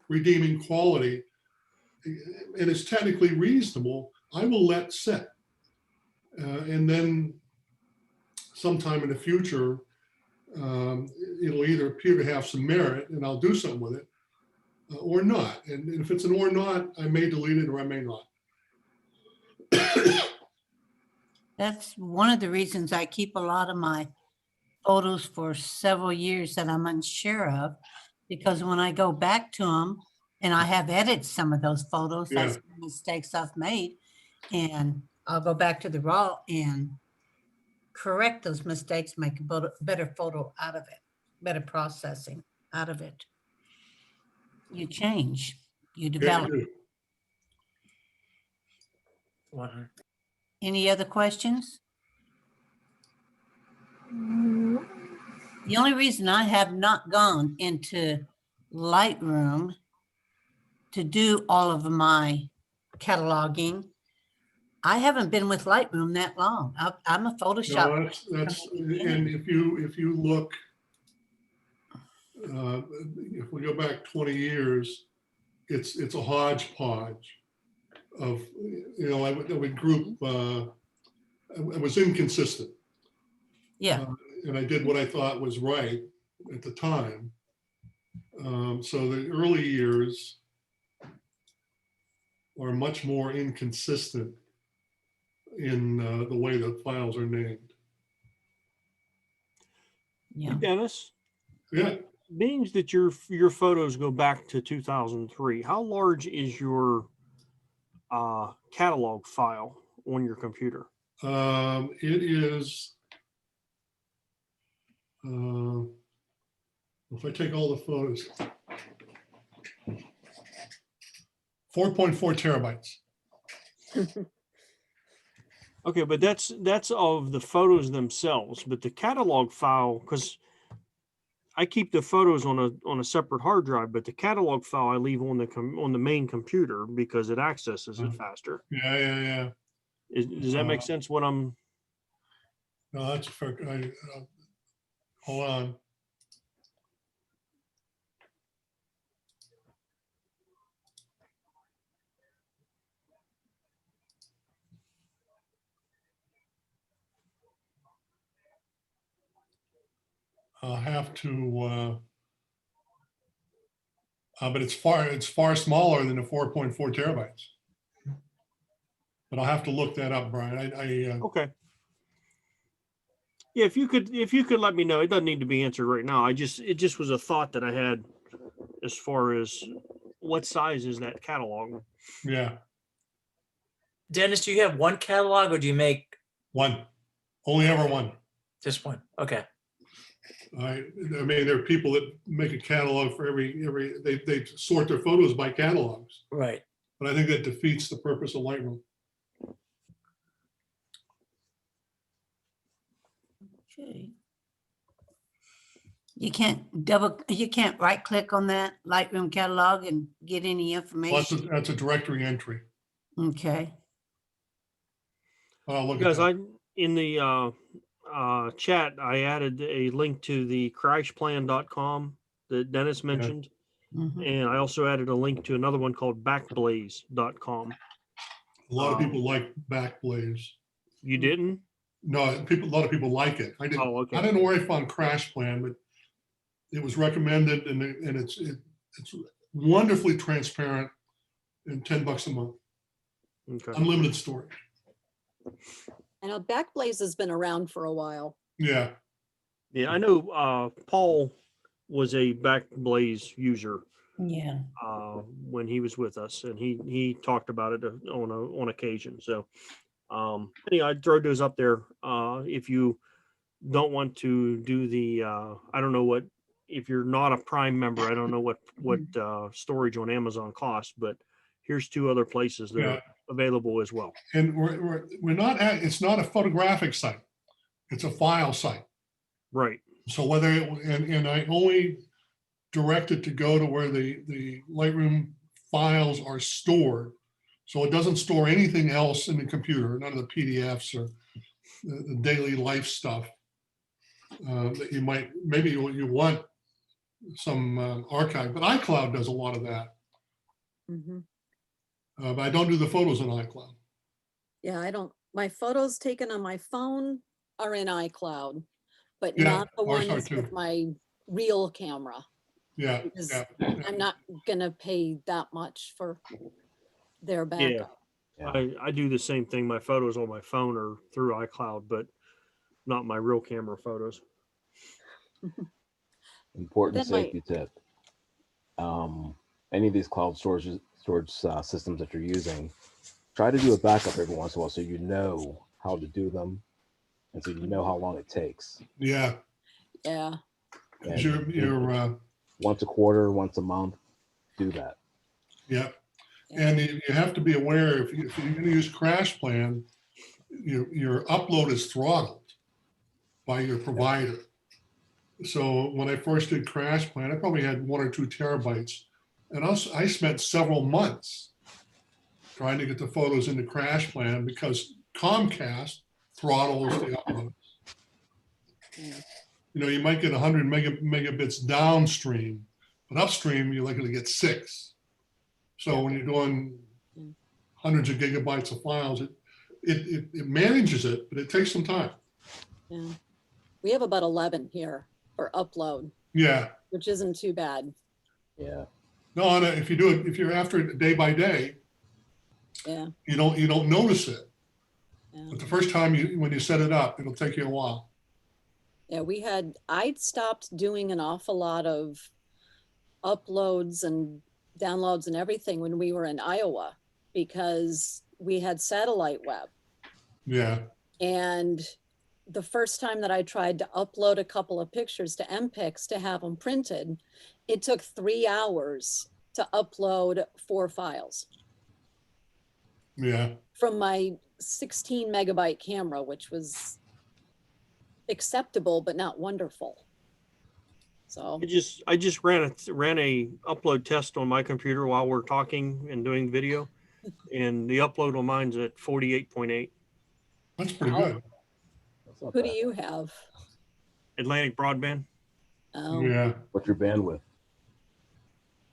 redeeming quality, and it's technically reasonable, I will let sit. And then sometime in the future, it'll either appear to have some merit and I'll do something with it or not. And if it's an or not, I may delete it or I may not. That's one of the reasons I keep a lot of my photos for several years that I'm unsure of, because when I go back to them and I have edited some of those photos, that's the mistakes I've made, and I'll go back to the raw and correct those mistakes, make a better photo out of it, better processing out of it. You change, you develop. Any other questions? The only reason I have not gone into Lightroom to do all of my cataloging, I haven't been with Lightroom that long. I'm a Photoshop. No, that's and if you look, if we go back 20 years, it's a hodgepodge of, I would group, I was inconsistent. Yeah. And I did what I thought was right at the time. So the early years are much more inconsistent in the way the files are named. Yeah. Dennis? Yeah. Being that your photos go back to 2003, how large is your catalog file on your computer? It is, if I take all the photos, 4.4 terabytes. Okay, but that's of the photos themselves, but the catalog file, because I keep the photos on a separate hard drive, but the catalog file I leave on the main computer because it accesses it faster. Yeah. Does that make sense? What I'm? No, that's fair. Hold on. I'll have to, but it's far smaller than the 4.4 terabytes. But I'll have to look that up, Brian. Okay. Yeah, if you could let me know. It doesn't need to be answered right now. It just was a thought that I had as far as what size is that catalog. Yeah. Dennis, do you have one catalog or do you make one? Only ever one. Just one. Okay. I mean, there are people that make a catalog for every they sort their photos by catalogs. Right. But I think that defeats the purpose of Lightroom. Okay. You can't right click on that Lightroom catalog and get any information. That's a directory entry. Okay. I'll look Because at that. in the chat, I added a link to the crashplan.com that Dennis mentioned. Mhm. And I also added a link to another one called backblaze.com. A lot of people like Backblaze. You didn't? No, a lot of people like it. I Oh, okay. don't know where I found Crash Plan, but it was recommended, and it's wonderfully transparent, and $10 a month, Okay. unlimited storage. I know Backblaze has been around for a while. Yeah, Yeah, I know Paul was a Backblaze user Yeah. when he was with us, and he talked about it on occasion. So anyway, I throw those up there. If you don't want to do the I don't know what, if you're not a Prime member, I don't know what storage on Amazon costs, but here's two other places that Yeah. are available as well. and we're not it's not a photographic site. It's a file site. Right. So whether, and I only direct it to go to where the Lightroom files are stored. So it doesn't store anything else in the computer, none of the PDFs or the daily life stuff that you might, maybe you want some archive, but iCloud does a lot of that. Mhm. But I don't do the photos on iCloud. Yeah, I don't, my photos taken on my phone are in iCloud, but Yeah, not the ours are ones too. with my real camera. Yeah, Because yeah. I'm not gonna pay that much for their backup. I do the same thing. My photos on my phone are through iCloud, but not my real camera photos. Important Then my- safety tip. Any of these cloud storage systems that you're using, try to do a backup every once in a while so you know how to do them and so you know how long it takes. Yeah. Yeah. Because you're once a quarter, once a month, do that. yeah. And you have to be aware, if you're going to use Crash Plan, your upload is throttled by your provider. So when I first did Crash Plan, I probably had 1 or 2 terabytes. And I spent several months trying to get the photos into Crash Plan because Comcast throttles the upload. You might get 100 megabits downstream, but upstream you're likely to get 6. So when you're doing hundreds of gigabytes of files, it manages it, but it takes some time. Yeah. We have about 11 here for upload. Yeah. Which isn't too bad. Yeah. No, and if you're after it day by day, yeah, you don't notice it. Yeah. But the first time when you set it up, it'll take you a while. Yeah, I'd stopped doing an awful lot of uploads and downloads and everything when we were in Iowa because we had satellite web. Yeah. And the first time that I tried to upload a couple of pictures to MPix to have them printed, it took 3 hours to upload 4 files. Yeah. From my 16 megabyte camera, which was acceptable, but not wonderful. So I just ran a upload test on my computer while we're talking and doing video, and the upload on mine's at 48.8. That's pretty good. Who do you have? Atlantic Broadband. Oh. Yeah. What's your bandwidth?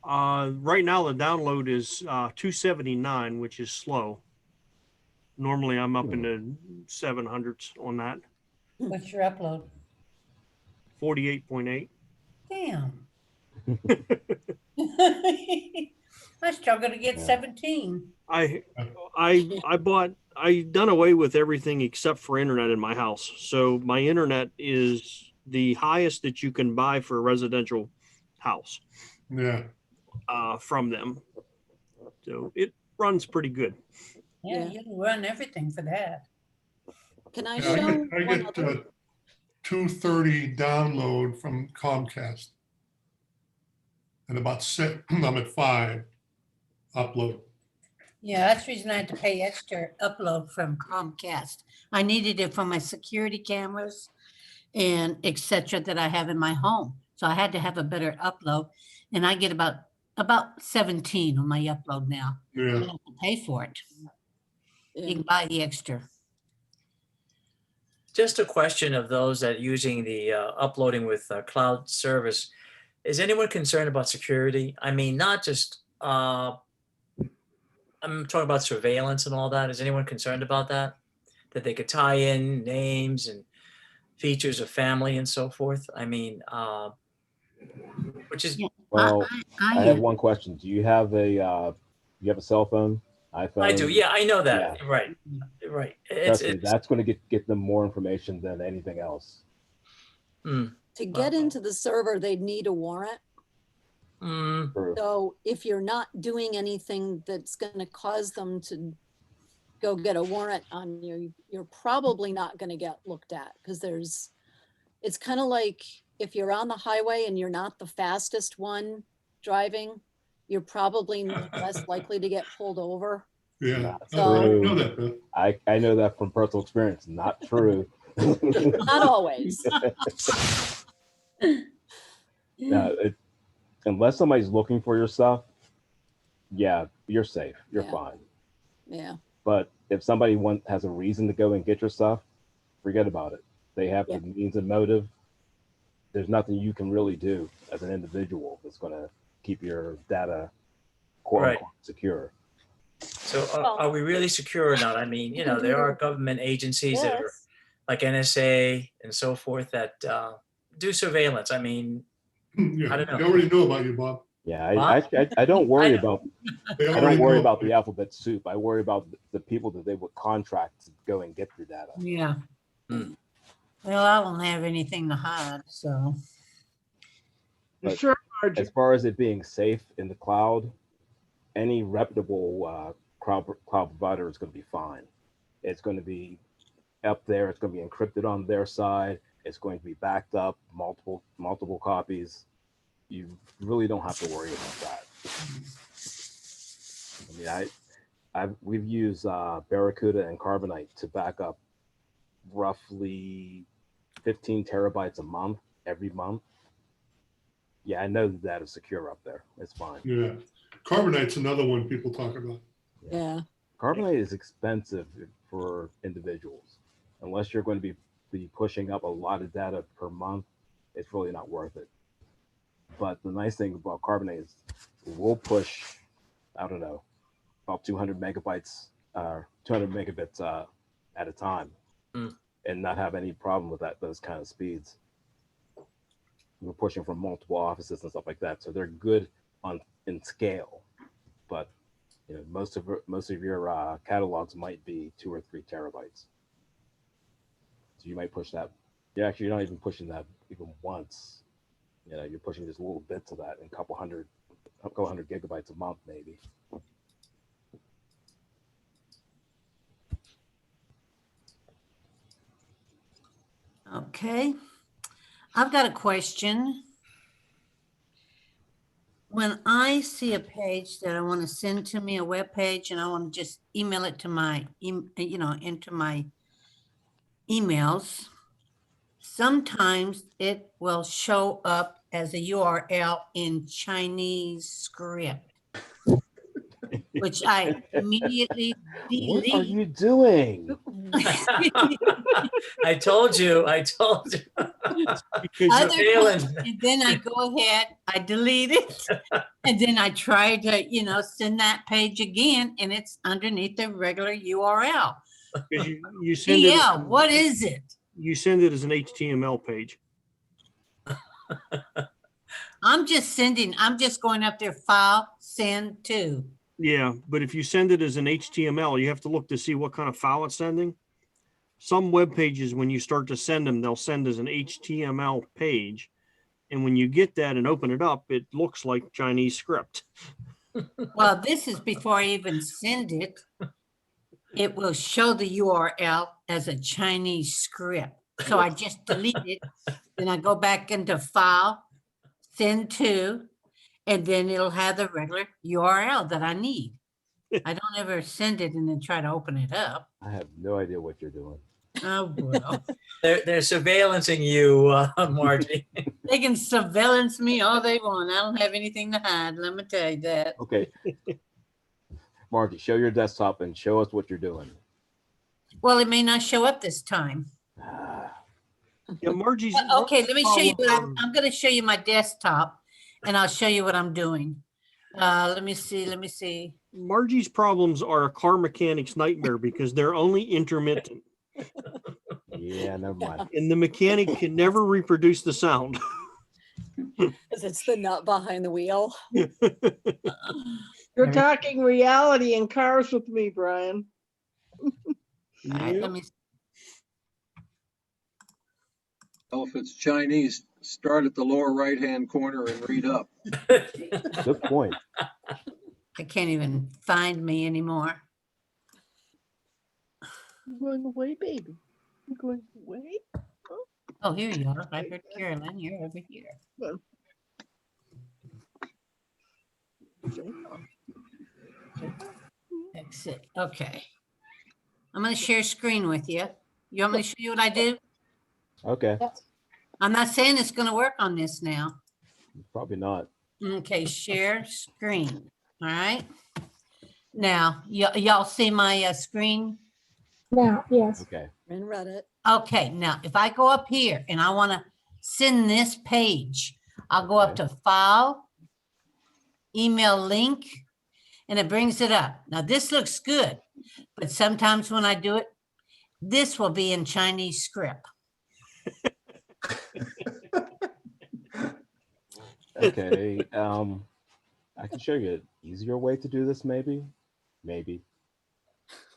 Right now the download is 279, which is slow. Normally I'm up in the 700s on that. What's your upload? 48.8. Damn. I struggle to get 17. I done away with everything except for internet in my house. So my internet is the highest that you can buy for a residential house. Yeah. From them. So it runs pretty good. Yeah, you can run everything for that. Can I Yeah, show I one get other? 230 download from Comcast. And about 6, I'm at 5 upload. Yeah, that's the reason I had to pay extra upload from Comcast. I needed it for my security cameras and et cetera that I have in my home. So I had to have a better upload. And I get about 17 on my upload now. Yeah. I don't have to pay for it. You can buy the extra. Just a question of those that are using the uploading with cloud service. Is anyone concerned about security? I mean, not just, I'm talking about surveillance and all that. Is anyone concerned about that? that they could tie in names and features of family and so forth. I mean, which is, Yeah. Well, I I, have one question. Do you have a cell phone, iPhone? I do. Yeah, I know that. Yeah. Right. Right. Trust me, that's going to get them more information than anything else. Mm, To get into the server, they'd need a warrant. mm, True. So if you're not doing anything that's going to cause them to go get a warrant on you, you're probably not going to get looked at, because it's kind of like if you're on the highway and you're not the fastest one driving, you're probably less likely to get pulled over. Yeah. Not I true. know that, Beth. I know that from personal experience. Not true. Not always. No, unless somebody's looking for your stuff, yeah, you're safe. You're Yeah. fine. Yeah. But if somebody has a reason to go and get your stuff, forget about it. They have the means and motive. There's nothing you can really do as an individual that's going to keep your data quote Right. unquote secure. so are we really secure or not? I mean, you know, there are government agencies that are Yes. like NSA and so forth that do surveillance. I mean, Yeah, I don't know. they already know about you, Bob. Yeah, I don't worry I know. about They I already don't worry know about the you. alphabet soup. I worry about the people that they would contract to go and get your data. yeah. Mm. Well, I don't have anything to hide, so. But Sure, Margie. as far as it being safe in the cloud, any reputable cloud provider is going to be fine. It's going to be up there. It's going to be encrypted on their side. It's going to be backed up, multiple copies. You really don't have to worry about that. I mean, we've used Barracuda and Carbonite to back up roughly 15 terabytes a month every month. Yeah, I know that is secure up there. It's fine. Yeah. Carbonite's another one people talk about. Yeah. Carbonite is expensive for individuals. Unless you're going to be pushing up a lot of data per month, it's really not worth it. But the nice thing about Carbonite is we'll push, I don't know, about 200 megabytes, 200 megabits at a time, and not have any problem with those kind of speeds. We're pushing from multiple offices and stuff like that, so they're good in scale. But you know, most of your catalogs might be 2 or 3 terabytes. So you might push that. You're not even pushing that even once. You know, you're pushing just little bits of that in a couple hundred gigabytes a month, maybe. Okay. I've got a question. When I see a page that I want to send to me, a web page, and I want to just email it to my, into my emails, sometimes it will show up as a URL in Chinese script, which I immediately What are delete. you doing? I told you. Other Surveillance. times, and then I go ahead, I delete it, and then I try to, send that page again, and it's underneath the regular URL. You send it. Yeah, what is it? You send it as an HTML page. I'm just going up there, file, send to. Yeah, but if you send it as an HTML, you have to look to see what kind of file it's sending. Some web pages, when you start to send them, they'll send as an HTML page. And when you get that and open it up, it looks like Chinese script. Well, this is before I even send it. It will show the URL as a Chinese script. So I just delete it. Then I go back into file, send to, and then it'll have the regular URL that I need. I don't ever send it and then try to open it up. I have no idea what you're doing. Oh, well. They're surveillancing you, Margie. They can surveillance me all they want. I don't have anything to hide. Let me tell you that. Okay. Margie, show your desktop and show us what you're doing. Well, it may not show up this time. Yeah, Margie's. Okay, let me show you. I'm going to show you my desktop, and I'll show you what I'm doing. Let me see. Margie's problems are a car mechanic's nightmare because they're only intermittent. Yeah, never mind. And the mechanic can never reproduce the sound. Because it's the nut behind the wheel. You're talking reality in cars with me, Brian. All right, let me, Well, if it's Chinese, start at the lower right-hand corner and read up. Good point. I can't even find me anymore. I'm going away, baby. I'm going away. Oh, here you are. I heard Carolyn, you're over here. Exit, okay. I'm gonna share screen with you. You want me to show you what I do? Okay, I'm not saying it's gonna work on this now. probably not. Okay, share screen, all right? Now, y'all see my screen? Now, yes. Okay. In Reddit. Okay, now if I go up here and I want to send this page, I'll go up to File, Email Link, and it brings it up. Now this looks good, but sometimes when I do it, this will be in Chinese script. Okay, I can show you an easier way to do this, maybe. Maybe.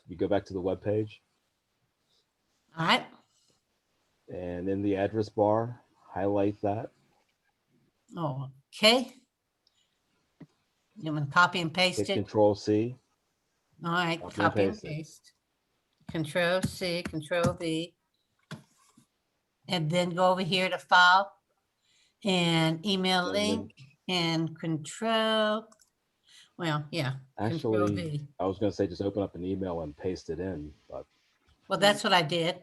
You go back to the web page, All right, and in the address bar, highlight that. okay. You want to copy and paste Hit it? Control C. All right, Copy and copy and paste it. paste. Control C, Control V. And then go over here to File and Email And then- Link and Control. Well, yeah, Control Actually, V. I was going to say just open up an email and paste it in, but Well, that's what I did.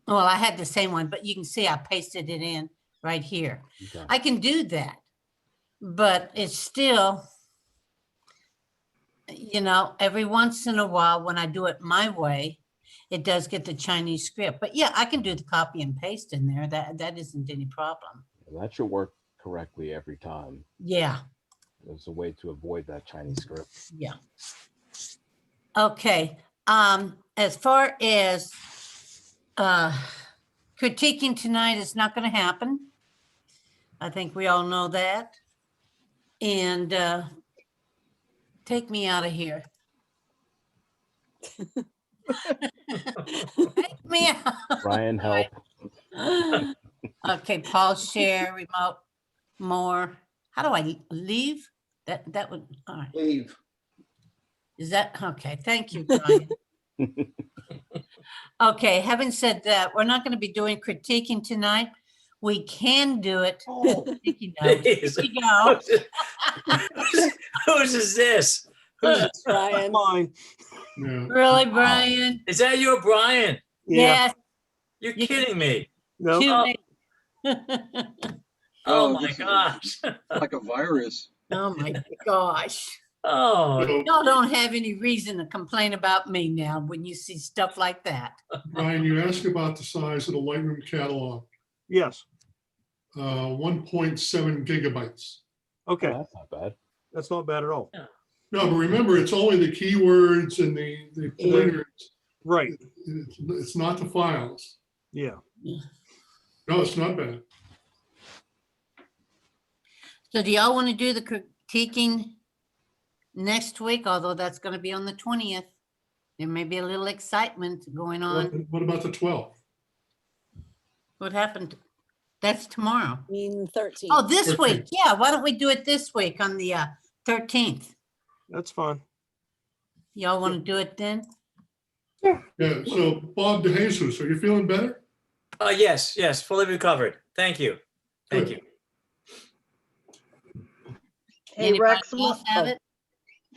Well, I had the same one, but you can see I pasted it in right here. okay. I can do that, but it's still, every once in a while when I do it my way, it does get the Chinese script. But yeah, I can do the copy and paste in there. That isn't any problem. That should work correctly every time. Yeah, There's a way to avoid that Chinese script. yeah. Okay, as far as critiquing tonight is not going to happen. I think we all know that. And take me out of here. Take me out. Brian, help. Okay, pause share, remote, more. How do I leave? That would, all right. Leave. Is that, okay, thank you, Brian. Okay, having said that, we're not going to be doing critiquing tonight. We can do it. Sticky notes. Jeez. Here you go. Whose is this? Who's, Brian. Mine. Yeah. Really, Brian? is that you, Brian? Yes. You're You- kidding me. No. Too Oh, late. oh Oh, my this is- gosh. Like a virus. Oh, my gosh. Oh, So, Y'all don't have any reason to complain about me now when you see stuff like that. Brian, you asked about the size of the Lightroom catalog, Yes. 1.7 gigabytes. Okay. Oh, that's not bad. That's not bad at all. No, but remember, it's only the keywords and the pointers. Right. It's not the files. Yeah. No, it's not bad. So do y'all want to do the critiquing next week? Although that's going to be on the 20th. There may be a little excitement going on. What about the 12th? What happened? That's tomorrow. Mean 13. Oh, this 13th. week. Yeah, why don't we do it this week on the 13th? That's fine. Y'all want to do it then? Yeah, so Bob DeJesus, are you feeling better? yes, fully recovered. Thank you. Thank you. Hey, Anybody Rex, else have it?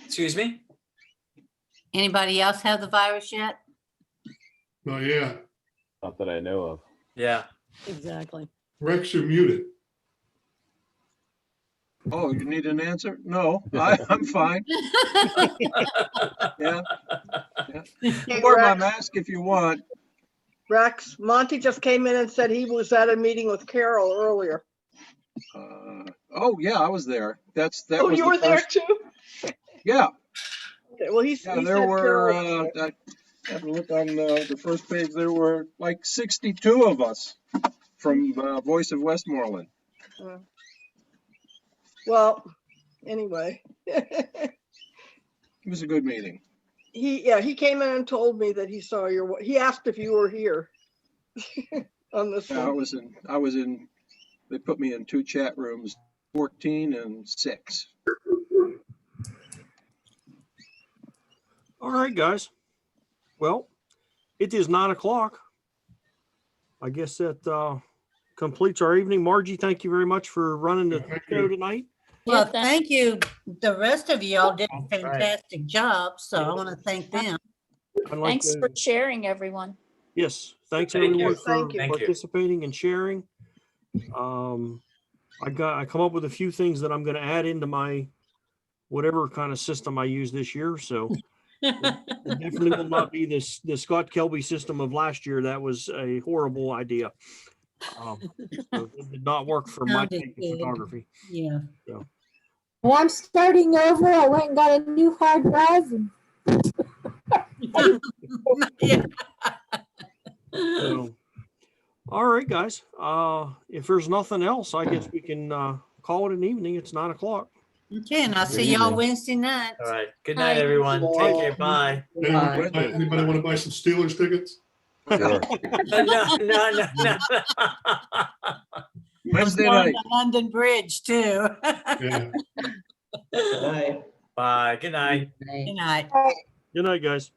Excuse me? Anybody else have the virus yet? Not yet. Not that I know of. Yeah. Exactly. Rex, you're muted. Oh, you need an answer? No, I'm fine. Yeah. Hey, Wear my Rex, mask if you want. Rex, Monty just came in and said he was at a meeting with Carol earlier. Oh, yeah, I was there. That Oh, was you the were there first- too? Yeah, Okay, well, he yeah, said there were, Carol was there. Had a look on the first page, there were like 62 of us from Voice of Westmoreland. Well, anyway. It was a good meeting. He came in and told me that he saw he asked if you were here on this Yeah, one. I was in, they put me in 2 chat rooms, 14 and 6. All right, guys. Well, it is 9 o'clock. I guess that completes our evening. Margie, thank you very much for running the Thank show you. tonight. Well, Yeah, thank you. The rest of you all did a Right. fantastic job, so I want to thank them. I'd like Thanks to- for sharing, everyone. Yes, thanks Thank everyone you. for Thank you. Thank you. participating and sharing. I come up with a few things that I'm going to add into my whatever kind of system I use this year. So it definitely will not be the Scott Kelby system of last year. That was a horrible idea. So it did not work for my Sounded type of good. photography. Yeah. And I'm starting over. I went and got a new hard drive. And Yeah. So, all right, guys. If there's nothing else, I guess we can call it an evening. It's 9 o'clock. Okay, and I'll Good see y'all evening. Wednesday night. All right. Good night, Hi. everyone. Take Bye. care. Bye. Anybody want to buy some Steelers tickets? Sure. No. I'm Wednesday going night. to London Bridge too. Yeah. Bye. Good night. Good night. Good night, guys.